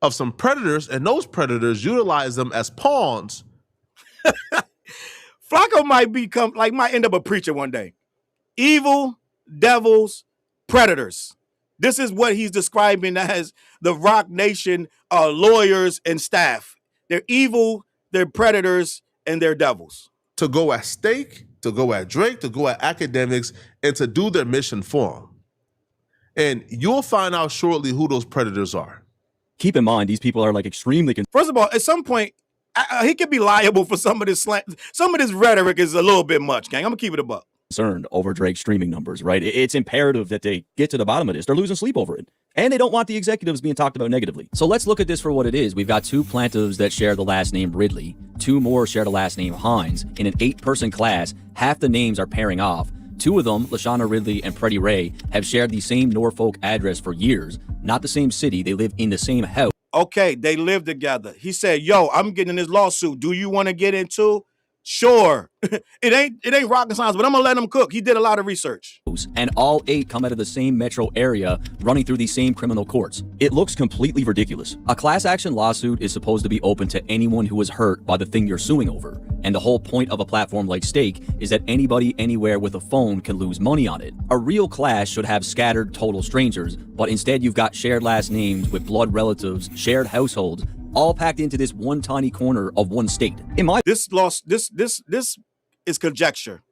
of some predators, and those predators utilized them as pawns. Flakko might end up a preacher one day. Evil, devils, predators. This is what he's describing as the Rocnation lawyers and staff. They're evil, they're predators, and they're devils. To go at Stake, to go at Drake, to go at Akademiks, and to do their mission for them. And you'll find out shortly who those predators are. Keep in mind, these people are like extremely... First of all, at some point, he could be liable for some of this some of this rhetoric is a little bit much, gang. I'm going to keep it a buck. Concerned over Drake's streaming numbers, right? It's imperative that they get to the bottom of this. They're losing sleep over it. And they don't want the executives being talked about negatively. So let's look at this for what it is. We've got 2 plaintiffs that share the last name Ridley. 2 more share the last name Hines. In an 8-person class, half the names are pairing off. 2 of them, Lashana Ridley and Freddie Ray, have shared the same Norfolk address for years. Not the same city. They live in the same house. Okay, they live together. He said, yo, I'm getting in this lawsuit. Do you want to get into? Sure. It ain't rocket science, but I'm gonna let him cook. He did a lot of research. And all 8 come out of the same metro area, running through these same criminal courts. It looks completely ridiculous. A class action lawsuit is supposed to be open to anyone who was hurt by the thing you're suing over. And the whole point of a platform like Stake is that anybody anywhere with a phone can lose money on it. A real class should have scattered total strangers, but instead you've got shared last names with blood relatives, shared households, all packed into this one tiny corner of one state. This is conjecture.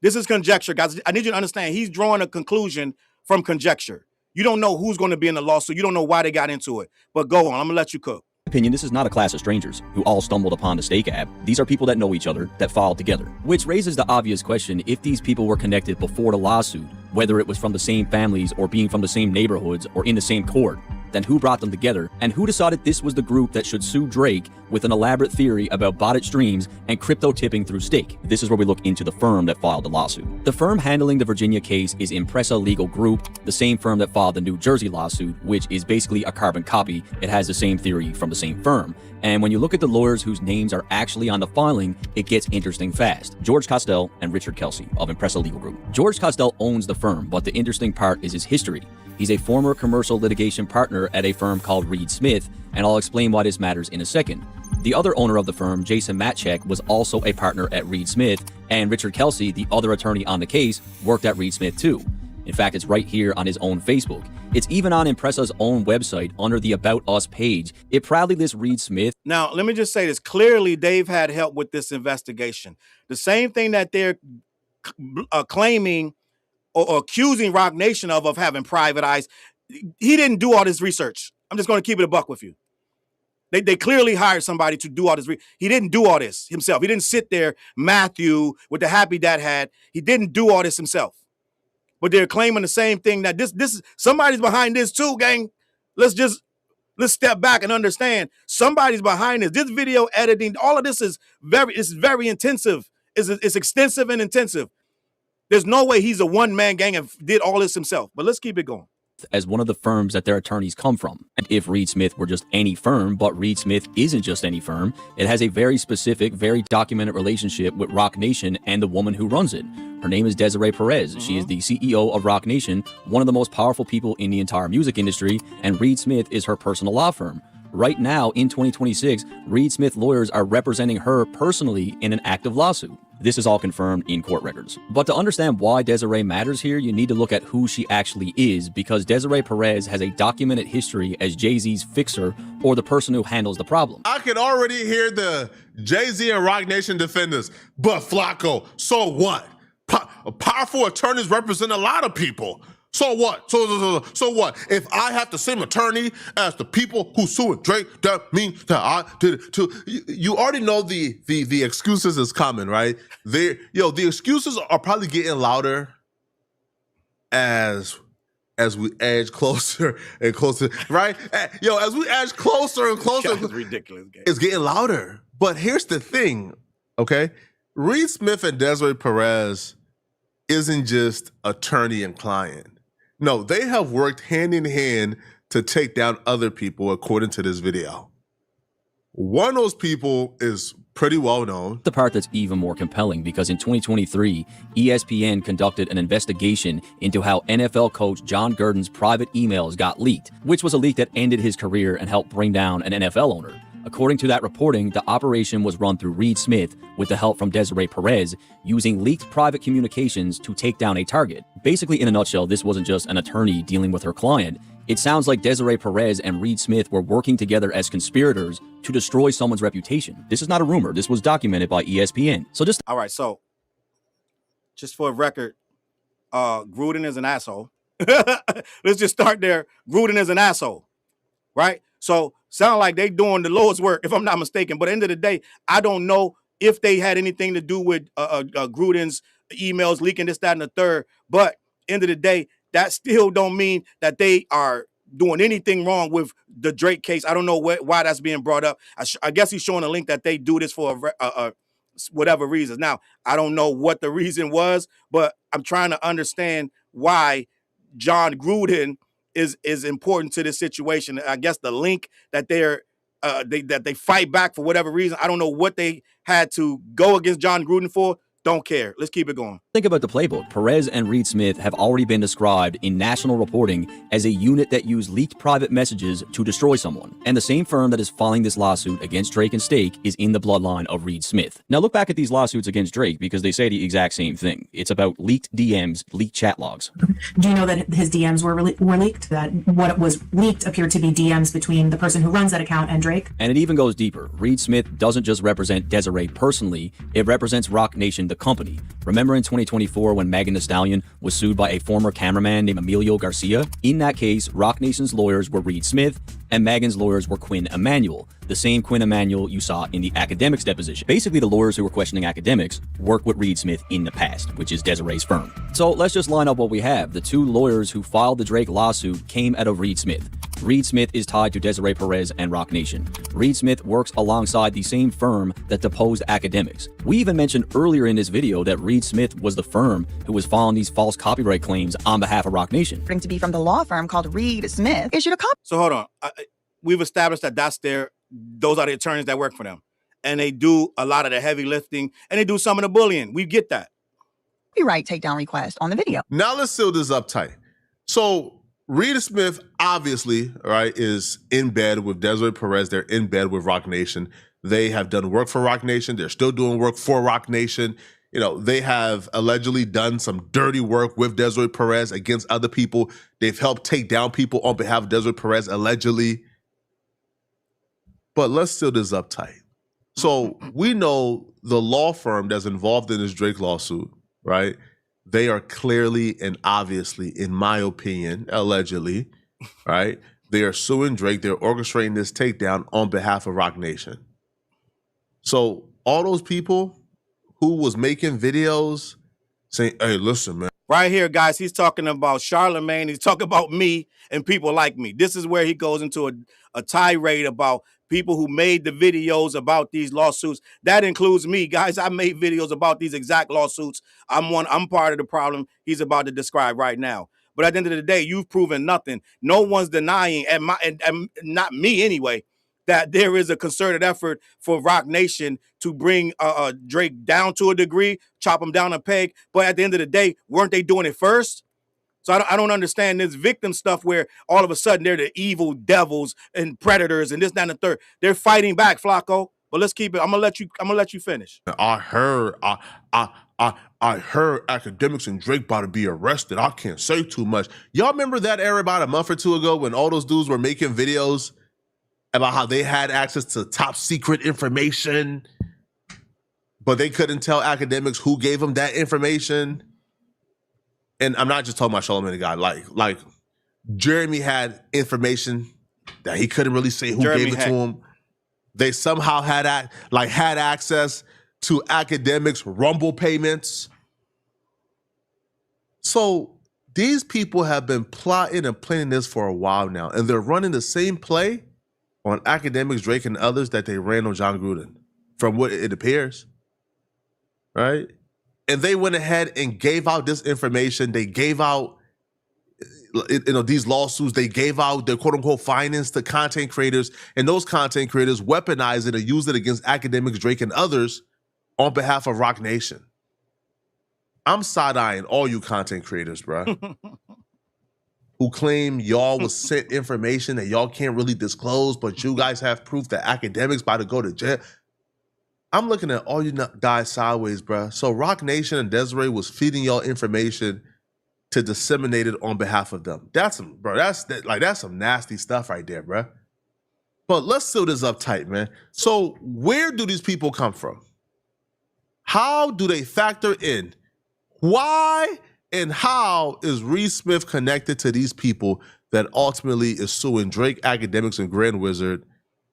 This is conjecture, guys. I need you to understand. He's drawing a conclusion from conjecture. You don't know who's going to be in the lawsuit. You don't know why they got into it. But go on. I'm gonna let you cook. Opinion, this is not a class of strangers who all stumbled upon the Stake app. These are people that know each other, that filed together. Which raises the obvious question, if these people were connected before the lawsuit, whether it was from the same families or being from the same neighborhoods or in the same court, then who brought them together, and who decided this was the group that should sue Drake with an elaborate theory about botted streams and crypto tipping through Stake? This is where we look into the firm that filed the lawsuit. The firm handling the Virginia case is Impressa Legal Group, the same firm that filed the New Jersey lawsuit, which is basically a carbon copy. It has the same theory from the same firm. And when you look at the lawyers whose names are actually on the filing, it gets interesting fast. George Costell and Richard Kelsey of Impressa Legal Group. George Costell owns the firm, but the interesting part is his history. He's a former commercial litigation partner at a firm called Reed Smith, and I'll explain why this matters in a second. The other owner of the firm, Jason Matchek, was also a partner at Reed Smith, and Richard Kelsey, the other attorney on the case, worked at Reed Smith too. In fact, it's right here on his own Facebook. It's even on Impressa's own website under the About Us page. It proudly lists Reed Smith. Now, let me just say this. Clearly, they've had help with this investigation. The same thing that they're claiming or accusing Rocnation of having private eyes. He didn't do all this research. I'm just going to keep it a buck with you. They clearly hired somebody to do all this. He didn't do all this himself. He didn't sit there, Matthew, with the happy dad hat. He didn't do all this himself. But they're claiming the same thing, that this is somebody's behind this too, gang. Let's step back and understand somebody's behind this. This video editing, all of this is very intensive. It's extensive and intensive. There's no way he's a one-man gang and did all this himself. But let's keep it going. As one of the firms that their attorneys come from. And if Reed Smith were just any firm, but Reed Smith isn't just any firm, it has a very specific, very documented relationship with Rocnation and the woman who runs it. Her name is Desiree Perez. She is the CEO of Rocnation, one of the most powerful people in the entire music industry, and Reed Smith is her personal law firm. Right now, in 2026, Reed Smith lawyers are representing her personally in an active lawsuit. This is all confirmed in court records. But to understand why Desiree matters here, you need to look at who she actually is, because Desiree Perez has a documented history as Jay-Z's fixer, or the person who handles the problem. I can already hear the Jay-Z and Rocnation defenders. But Flakko, so what? Powerful attorneys represent a lot of people. So what? So what? If I have the same attorney as the people who sued Drake, that means that I did it too. You already know the excuses is coming, right? The excuses are probably getting louder as we edge closer and closer, right? As we edge closer and closer, it's ridiculous. Game. It's getting louder. But here's the thing, okay? Reed Smith and Desiree Perez isn't just attorney and client. No, they have worked hand in hand to take down other people, according to this video. One of those people is pretty well known. The part that's even more compelling, because in 2023, ESPN conducted an investigation into how NFL coach John Gurdon's private emails got leaked, which was a leak that ended his career and helped bring down an NFL owner. According to that reporting, the operation was run through Reed Smith with the help from Desiree Perez, using leaked private communications to take down a target. Basically, in a nutshell, this wasn't just an attorney dealing with her client. It sounds like Desiree Perez and Reed Smith were working together as conspirators to destroy someone's reputation. This is not a rumor. This was documented by ESPN. So just... All right, so just for a record, Gruden is an asshole. Let's just start there. Gruden is an asshole, right? So sound like they doing the Lord's work, if I'm not mistaken. But at the end of the day, I don't know if they had anything to do with Gruden's emails leaking this, that, and the third. But end of the day, that still don't mean that they are doing anything wrong with the Drake case. I don't know why that's being brought up. I guess he's showing a link that they do this for whatever reasons. Now, I don't know what the reason was, but I'm trying to understand why John Gruden is important to this situation. I guess the link that they fight back for whatever reason. I don't know what they had to go against John Gruden for. Don't care. Let's keep it going. Think about the playbook. Perez and Reed Smith have already been described in national reporting as a unit that used leaked private messages to destroy someone. And the same firm that is filing this lawsuit against Drake and Stake is in the bloodline of Reed Smith. Now look back at these lawsuits against Drake because they say the exact same thing. It's about leaked DMs, leaked chat logs. Do you know that his DMs were leaked? That what was leaked appeared to be DMs between the person who runs that account and Drake? And it even goes deeper. Reed Smith doesn't just represent Desiree personally, it represents Rocnation, the company. Remember in 2024 when Megan Thee Stallion was sued by a former cameraman named Emilio Garcia? In that case, Rocnation's lawyers were Reed Smith and Megan's lawyers were Quinn Emanuel, the same Quinn Emanuel you saw in the Akademiks deposition. Basically, the lawyers who were questioning Akademiks worked with Reed Smith in the past, which is Desiree's firm. So let's just line up what we have. The two lawyers who filed the Drake lawsuit came out of Reed Smith. Reed Smith is tied to Desiree Perez and Rocnation. Reed Smith works alongside the same firm that deposed Akademiks. We even mentioned earlier in this video that Reed Smith was the firm who was filing these false copyright claims on behalf of Rocnation. To be from the law firm called Reed Smith issued a copy. So hold on. We've established that those are the attorneys that work for them. And they do a lot of the heavy lifting and they do some of the bullying. We get that. Copyright takedown request on the video. Now let's seal this up tight. So Reed Smith, obviously, right, is in bed with Desiree Perez. They're in bed with Rocnation. They have done work for Rocnation. They're still doing work for Rocnation. You know, they have allegedly done some dirty work with Desiree Perez against other people. They've helped take down people on behalf of Desiree Perez, allegedly. But let's seal this up tight. So we know the law firm that's involved in this Drake lawsuit, right? They are clearly and obviously, in my opinion, allegedly, right? They are suing Drake. They're orchestrating this takedown on behalf of Rocnation. So all those people who was making videos saying, hey, listen, man. Right here, guys, he's talking about Charlemagne. He's talking about me and people like me. This is where he goes into a tirade about people who made the videos about these lawsuits. That includes me, guys. I made videos about these exact lawsuits. I'm part of the problem he's about to describe right now. But at the end of the day, you've proven nothing. No one's denying, and not me anyway, that there is a concerted effort for Rocnation to bring Drake down to a degree, chop him down a peg. But at the end of the day, weren't they doing it first? So I don't understand this victim stuff where all of a sudden they're the evil devils and predators and this, that, and the third. They're fighting back, Flakko. But let's keep it. I'm gonna let you finish. I heard Akademiks and Drake about to be arrested. I can't say too much. Y'all remember that era about a month or two ago when all those dudes were making videos about how they had access to top secret information, but they couldn't tell Akademiks who gave them that information? And I'm not just talking about Charlemagne the God. Like Jeremy had information that he couldn't really say who gave it to him. They somehow had access to Akademiks' Rumble payments. So these people have been plotting and planning this for a while now, and they're running the same play on Akademiks, Drake, and others that they ran on John Gruden, from what it appears, right? And they went ahead and gave out this information. They gave out, these lawsuits. They gave out their quote-unquote finance to content creators, and those content creators weaponized it and used it against Akademiks, Drake, and others on behalf of Rocnation. I'm side-eyeing all you content creators, bro. who claim y'all was sent information that y'all can't really disclose, but you guys have proof that Akademiks about to go to jail. I'm looking at all you guys sideways, bro. So Rocnation and Desiree was feeding y'all information to disseminate it on behalf of them. That's some, bro. That's some nasty stuff right there, bro. But let's seal this up tight, man. So where do these people come from? How do they factor in? Why and how is Reed Smith connected to these people that ultimately is suing Drake, Akademiks, and Grand Wizard,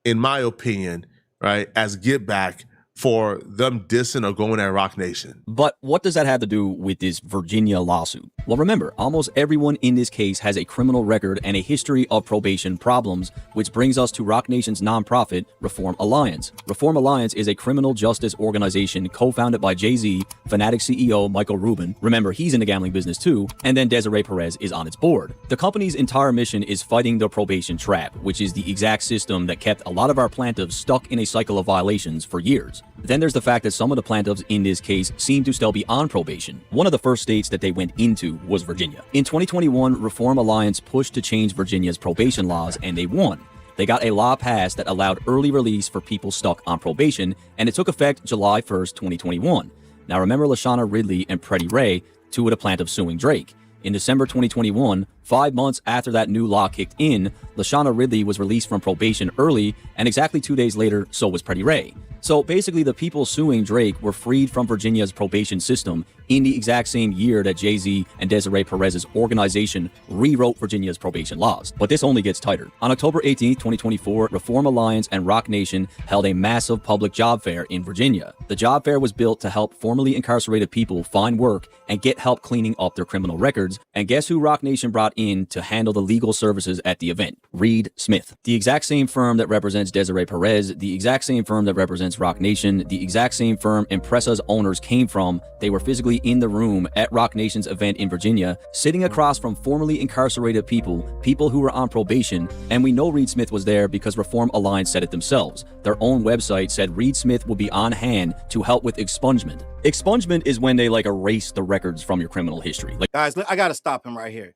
in my opinion, right, as get back for them dissing or going at Rocnation? But what does that have to do with this Virginia lawsuit? Well, remember, almost everyone in this case has a criminal record and a history of probation problems, which brings us to Rocnation's nonprofit, Reform Alliance. Reform Alliance is a criminal justice organization co-founded by Jay-Z, Fanatic CEO Michael Rubin. Remember, he's in the gambling business too, and then Desiree Perez is on its board. The company's entire mission is fighting the probation trap, which is the exact system that kept a lot of our plaintiffs stuck in a cycle of violations for years. Then there's the fact that some of the plaintiffs in this case seem to still be on probation. One of the first states that they went into was Virginia. In 2021, Reform Alliance pushed to change Virginia's probation laws, and they won. They got a law passed that allowed early release for people stuck on probation, and it took effect July 1st, 2021. Now remember Lashana Ridley and Freddie Ray, two of the plaintiffs suing Drake. In December 2021, 5 months after that new law kicked in, Lashana Ridley was released from probation early, and exactly 2 days later, so was Freddie Ray. So basically, the people suing Drake were freed from Virginia's probation system in the exact same year that Jay-Z and Desiree Perez's organization rewrote Virginia's probation laws. But this only gets tighter. On October 18, 2024, Reform Alliance and Rocnation held a massive public job fair in Virginia. The job fair was built to help formerly incarcerated people find work and get help cleaning up their criminal records. And guess who Rocnation brought in to handle the legal services at the event? Reed Smith. The exact same firm that represents Desiree Perez, the exact same firm that represents Rocnation, the exact same firm Impressa's owners came from. They were physically in the room at Rocnation's event in Virginia, sitting across from formerly incarcerated people who were on probation, and we know Reed Smith was there because Reform Alliance said it themselves. Their own website said Reed Smith will be on hand to help with expungement. Expungement is when they erase the records from your criminal history. Guys, I gotta stop him right here.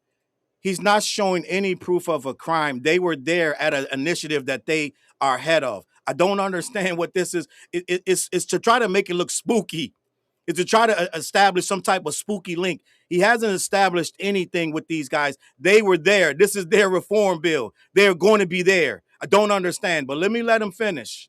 He's not showing any proof of a crime. They were there at an initiative that they are head of. I don't understand what this is. It's to try to make it look spooky. It's to try to establish some type of spooky link. He hasn't established anything with these guys. They were there. This is their reform bill. They're going to be there. I don't understand, but let him finish.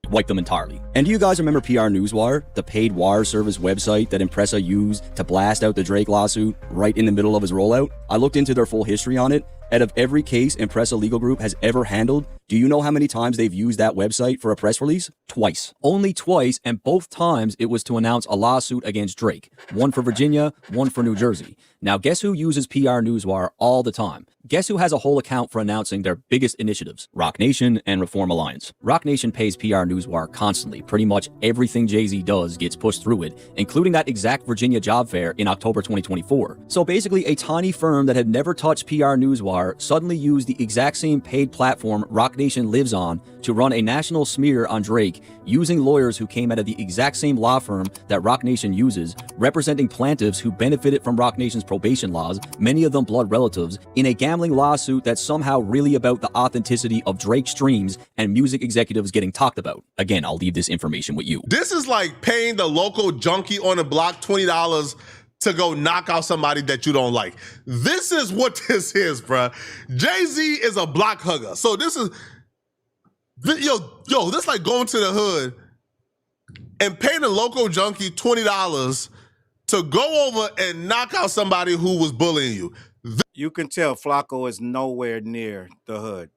Wipe them entirely. And do you guys remember PR Newswire, the paid wire service website that Impressa used to blast out the Drake lawsuit right in the middle of his rollout? I looked into their full history on it. Out of every case Impressa Legal Group has ever handled, do you know how many times they've used that website for a press release? Twice. Only twice, and both times it was to announce a lawsuit against Drake. One for Virginia, one for New Jersey. Now guess who uses PR Newswire all the time? Guess who has a whole account for announcing their biggest initiatives? Rocnation and Reform Alliance. Rocnation pays PR Newswire constantly. Pretty much everything Jay-Z does gets pushed through it, including that exact Virginia job fair in October 2024. So basically, a tiny firm that had never touched PR Newswire suddenly used the exact same paid platform Rocnation lives on to run a national smear on Drake, using lawyers who came out of the exact same law firm that Rocnation uses, representing plaintiffs who benefited from Rocnation's probation laws, many of them blood relatives, in a gambling lawsuit that's somehow really about the authenticity of Drake's streams and music executives getting talked about. Again, I'll leave this information with you. This is like paying the local junkie on the block $20 to go knock out somebody that you don't like. This is what this is, bruh. Jay-Z is a block hugger. So this is, yo, this like going to the hood and paying a local junkie $20 to go over and knock out somebody who was bullying you. You can tell Flakko is nowhere near the hood.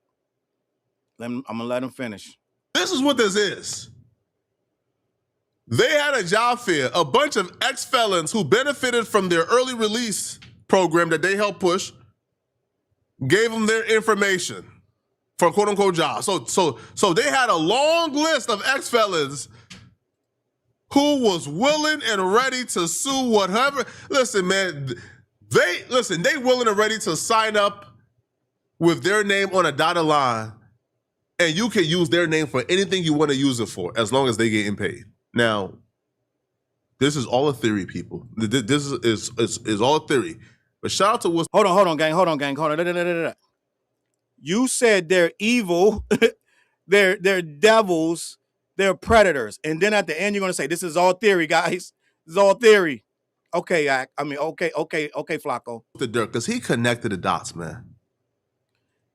I'm gonna let him finish. This is what this is. They had a job fair, a bunch of ex-felons who benefited from their early release program that they helped push, gave them their information for quote-unquote jobs. So they had a long list of ex-felons who was willing and ready to sue whatever. Listen, man, they willing and ready to sign up with their name on a dotted line, and you can use their name for anything you want to use it for, as long as they getting paid. Now, this is all a theory, people. This is all a theory. But shout out to what's Hold on, gang. Hold on. You said they're evil, they're devils, they're predators, and then at the end you're gonna say this is all theory, guys. This is all theory. Okay, okay, Flakko. the dirt? Because he connected the dots, man.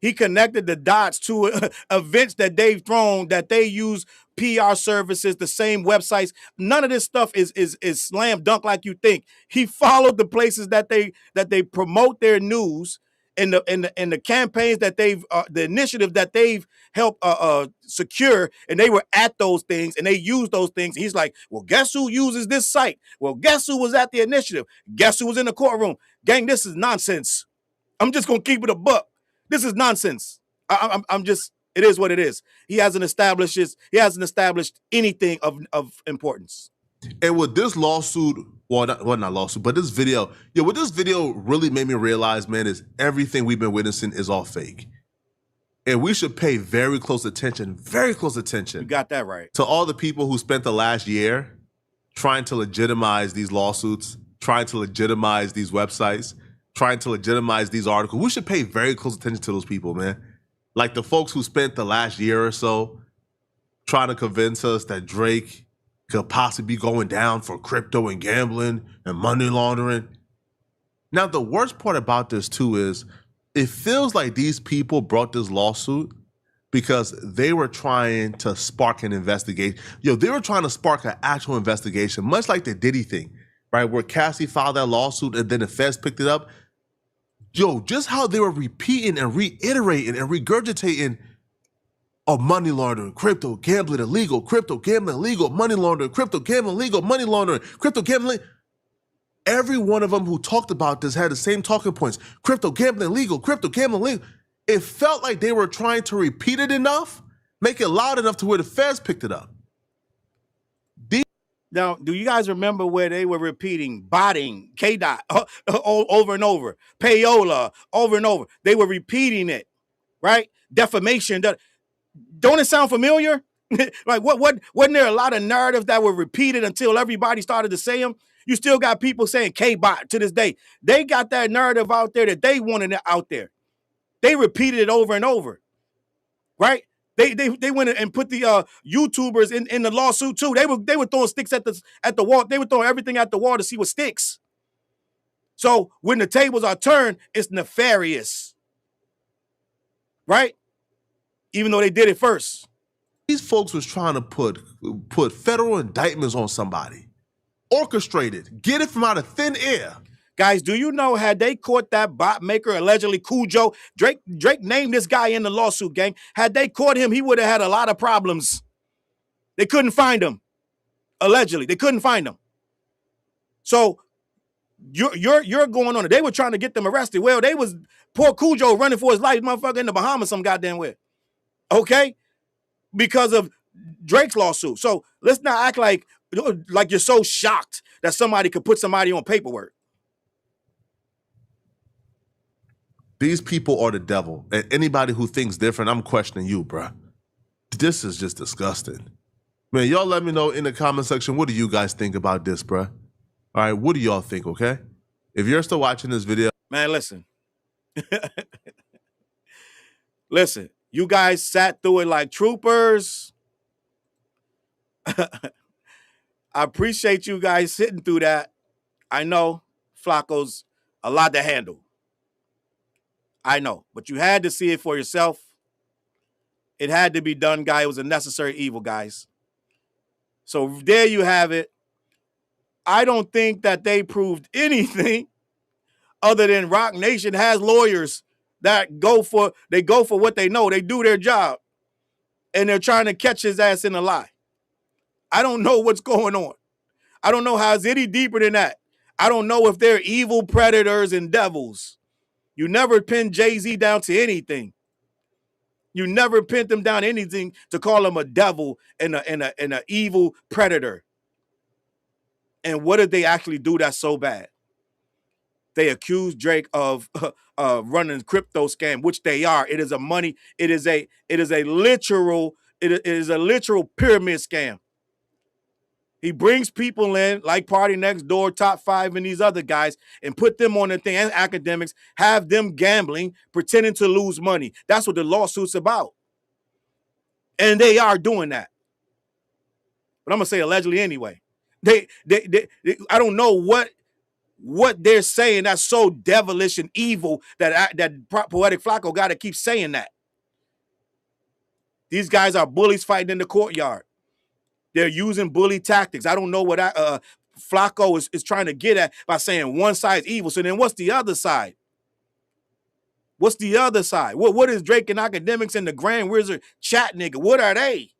He connected the dots to events that they've thrown, that they use PR services, the same websites. None of this stuff is slam dunk like you think. He followed the places that they promote their news and the campaigns that they've the initiative that they've helped secure, and they were at those things and they use those things. He's like, well, guess who uses this site? Well, guess who was at the initiative? Guess who was in the courtroom? Gang, this is nonsense. I'm just gonna keep it a buck. This is nonsense. I'm just, it is what it is. He hasn't established anything of importance. And with this lawsuit, not lawsuit, but this video, what this video really made me realize, man, is everything we've been witnessing is all fake. And we should pay very close attention, You got that right. to all the people who spent the last year trying to legitimize these lawsuits, trying to legitimize these websites, trying to legitimize these articles. We should pay very close attention to those people, man. Like the folks who spent the last year or so trying to convince us that Drake could possibly be going down for crypto and gambling and money laundering. Now, the worst part about this too is it feels like these people brought this lawsuit because they were trying to spark an investigation. They were trying to spark an actual investigation, much like the Diddy thing, right? Where Cassie filed that lawsuit and then the feds picked it up. Just how they were repeating and reiterating and regurgitating money laundering, crypto gambling illegal, crypto gambling illegal, money laundering, crypto gambling illegal, money laundering, crypto gambling. Every one of them who talked about this had the same talking points. Crypto gambling illegal, crypto gambling illegal. It felt like they were trying to repeat it enough, make it loud enough to where the feds picked it up. Now, do you guys remember where they were repeating botting, K-Dot, over and over, payola, over and over? They were repeating it, right? Defamation. Don't it sound familiar? Like, wasn't there a lot of narratives that were repeated until everybody started to say them? You still got people saying K-Bot to this day. They got that narrative out there that they wanted it out there. They repeated it over and over, right? They went and put the YouTubers in the lawsuit too. They were throwing sticks at the wall. They were throwing everything at the wall to see what sticks. So when the tables are turned, it's nefarious, right? Even though they did it first. These folks was trying to put federal indictments on somebody, orchestrated, get it from out of thin air. Guys, do you know, had they caught that bot maker, allegedly Cujo, Drake named this guy in the lawsuit, gang. Had they caught him, he would have had a lot of problems. They couldn't find him. Allegedly, they couldn't find him. So you're going on it. They were trying to get them arrested. Well, they was poor Cujo running for his life, motherfucker, in the Bahamas some goddamn way. Okay? Because of Drake's lawsuit. So let's not act like you're so shocked that somebody could put somebody on paperwork. These people are the devil. And anybody who thinks different, I'm questioning you, bruh. This is just disgusting. Man, y'all let me know in the comment section, what do you guys think about this, bruh? All right, what do y'all think, okay? If you're still watching this video. Man, listen. Listen, you guys sat through it like troopers. I appreciate you guys sitting through that. I know Flakko's a lot to handle. I know, but you had to see it for yourself. It had to be done, guy. It was a necessary evil, guys. So there you have it. I don't think that they proved anything other than Rocnation has lawyers that go for what they know. They do their job, and they're trying to catch his ass in a lie. I don't know what's going on. I don't know how it's any deeper than that. I don't know if they're evil predators and devils. You never pin Jay-Z down to anything. You never pinned him down to anything to call him a devil and an evil predator. And what did they actually do that's so bad? They accused Drake of running a crypto scam, which they are. It is a literal pyramid scam. He brings people in like Party Next Door, Top 5, and these other guys and put them on the thing, and Akademiks, have them gambling, pretending to lose money. That's what the lawsuit's about. And they are doing that. But I'm going to say allegedly anyway. They I don't know what they're saying that's so devilish and evil that Poetik Flakko got to keep saying that. These guys are bullies fighting in the courtyard. They're using bully tactics. I don't know what Flakko is trying to get at by saying one side is evil. So then what's the other side? What's the other side? What is Drake and Akademiks and the Grand Wizard chat nigga? What are they?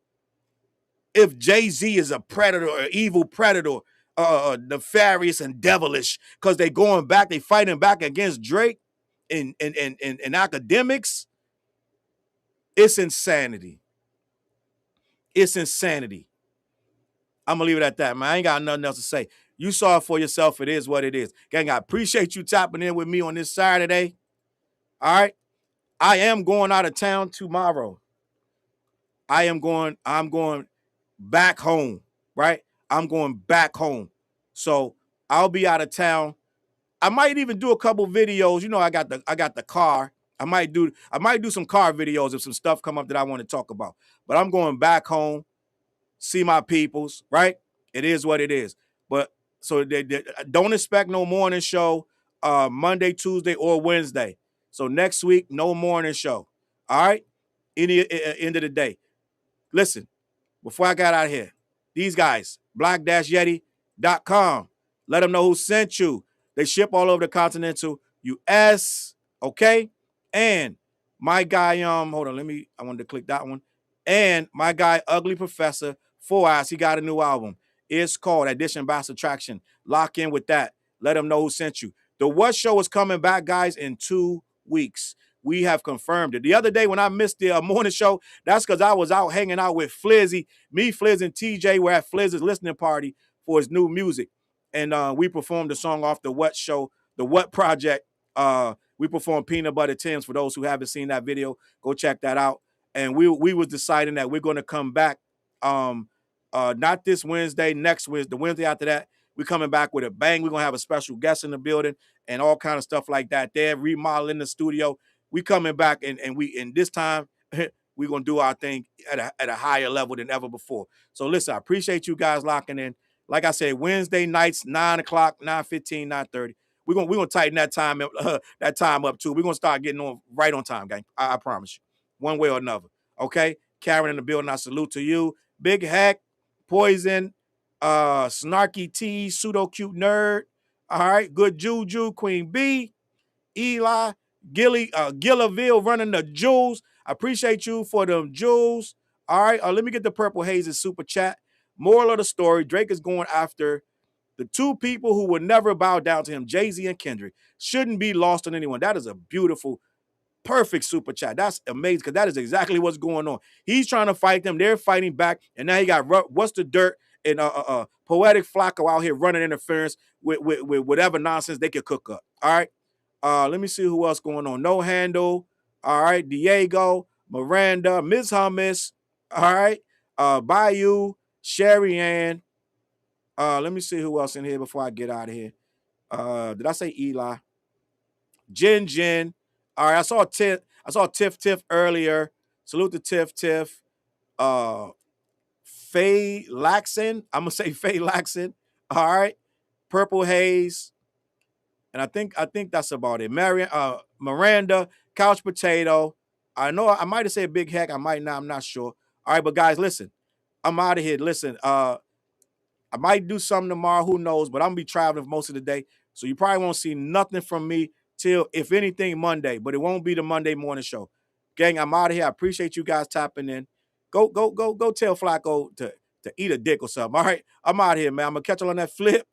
If Jay-Z is a predator or evil predator, nefarious and devilish, because they going back, they fighting back against Drake and Akademiks, it's insanity. It's insanity. I'm going to leave it at that, man. I ain't got nothing else to say. You saw it for yourself. It is what it is. Gang, I appreciate you tapping in with me on this Saturday. All right? I am going out of town tomorrow. I'm going back home, right? I'm going back home. So I'll be out of town. I might even do a couple videos. You know, I got the car. I might do some car videos if some stuff come up that I want to talk about. But I'm going back home. See my peoples, right? It is what it is. But so they don't expect no morning show Monday, Tuesday, or Wednesday. So next week, no morning show. All right? End of the day. Listen, before I got out of here, these guys, black-yeti.com. Let them know who sent you. They ship all over the continental U.S., okay? And my guy, hold on, I wanted to click that one. And my guy, Ugly Professor, 4 Eyes, he got a new album. It's called Addition by Subtraction. Lock in with that. Let them know who sent you. The What Show is coming back, guys, in 2 weeks. We have confirmed it. The other day when I missed the morning show, that's because I was out hanging out with Flizzy. Me, Flizz, and TJ were at Flizz's listening party for his new music. And we performed a song off the What Show, the What Project. We performed Peanut Butter Tim's. For those who haven't seen that video, go check that out. And we was deciding that we're going to come back not this Wednesday, next Wednesday, the Wednesday after that. We're coming back with a bang. We're going to have a special guest in the building and all kind of stuff like that. They're remodeling the studio. We coming back and this time we're going to do our thing at a higher level than ever before. So listen, I appreciate you guys locking in. Like I said, Wednesday nights, 9 o'clock, 9:15, 9:30. We're gonna tighten that time up too. We're gonna start getting on right on time, gang. I promise you, one way or another. Okay, Karen in the building. I salute to you, Big Hack, Poison, Snarky T, Pseudo Cute Nerd. All right, Good Juju, Queen B, Eli, Gillaville running the jewels. I appreciate you for them jewels. All right, let me get the Purple Hazes super chat. Moral of the story: Drake is going after the two people who would never bow down to him, Jay-Z and Kendrick. Shouldn't be lost on anyone. That is a beautiful, perfect super chat. That's amazing because that is exactly what's going on. He's trying to fight them. They're fighting back. And now he got What's the Dirt and Poetik Flakko out here running interference with whatever nonsense they could cook up. All right. Let me see who else going on. No Handle. All right. Diego, Miranda, Ms. Hummus. All right. Bayou, Sherry Ann. Let me see who else in here before I get out of here. Did I say Eli? Jin. All right, I saw Tiff earlier. Salute to Tiff. Faye Laxon. I'm gonna say Faye Laxon. All right. Purple Haze. And I think that's about it. Miranda, Couch Potato. I know I might have said Big Hack. I might not. I'm not sure. All right, but guys, listen. I'm out of here. Listen, I might do something tomorrow. Who knows? But I'm going to be traveling for most of the day. So you probably won't see nothing from me till, if anything, Monday. But it won't be the Monday morning show. Gang, I'm out of here. I appreciate you guys tapping in. Go tell Flacco to eat a dick or something. All right? I'm out of here, man. I'm going to catch you on that flip.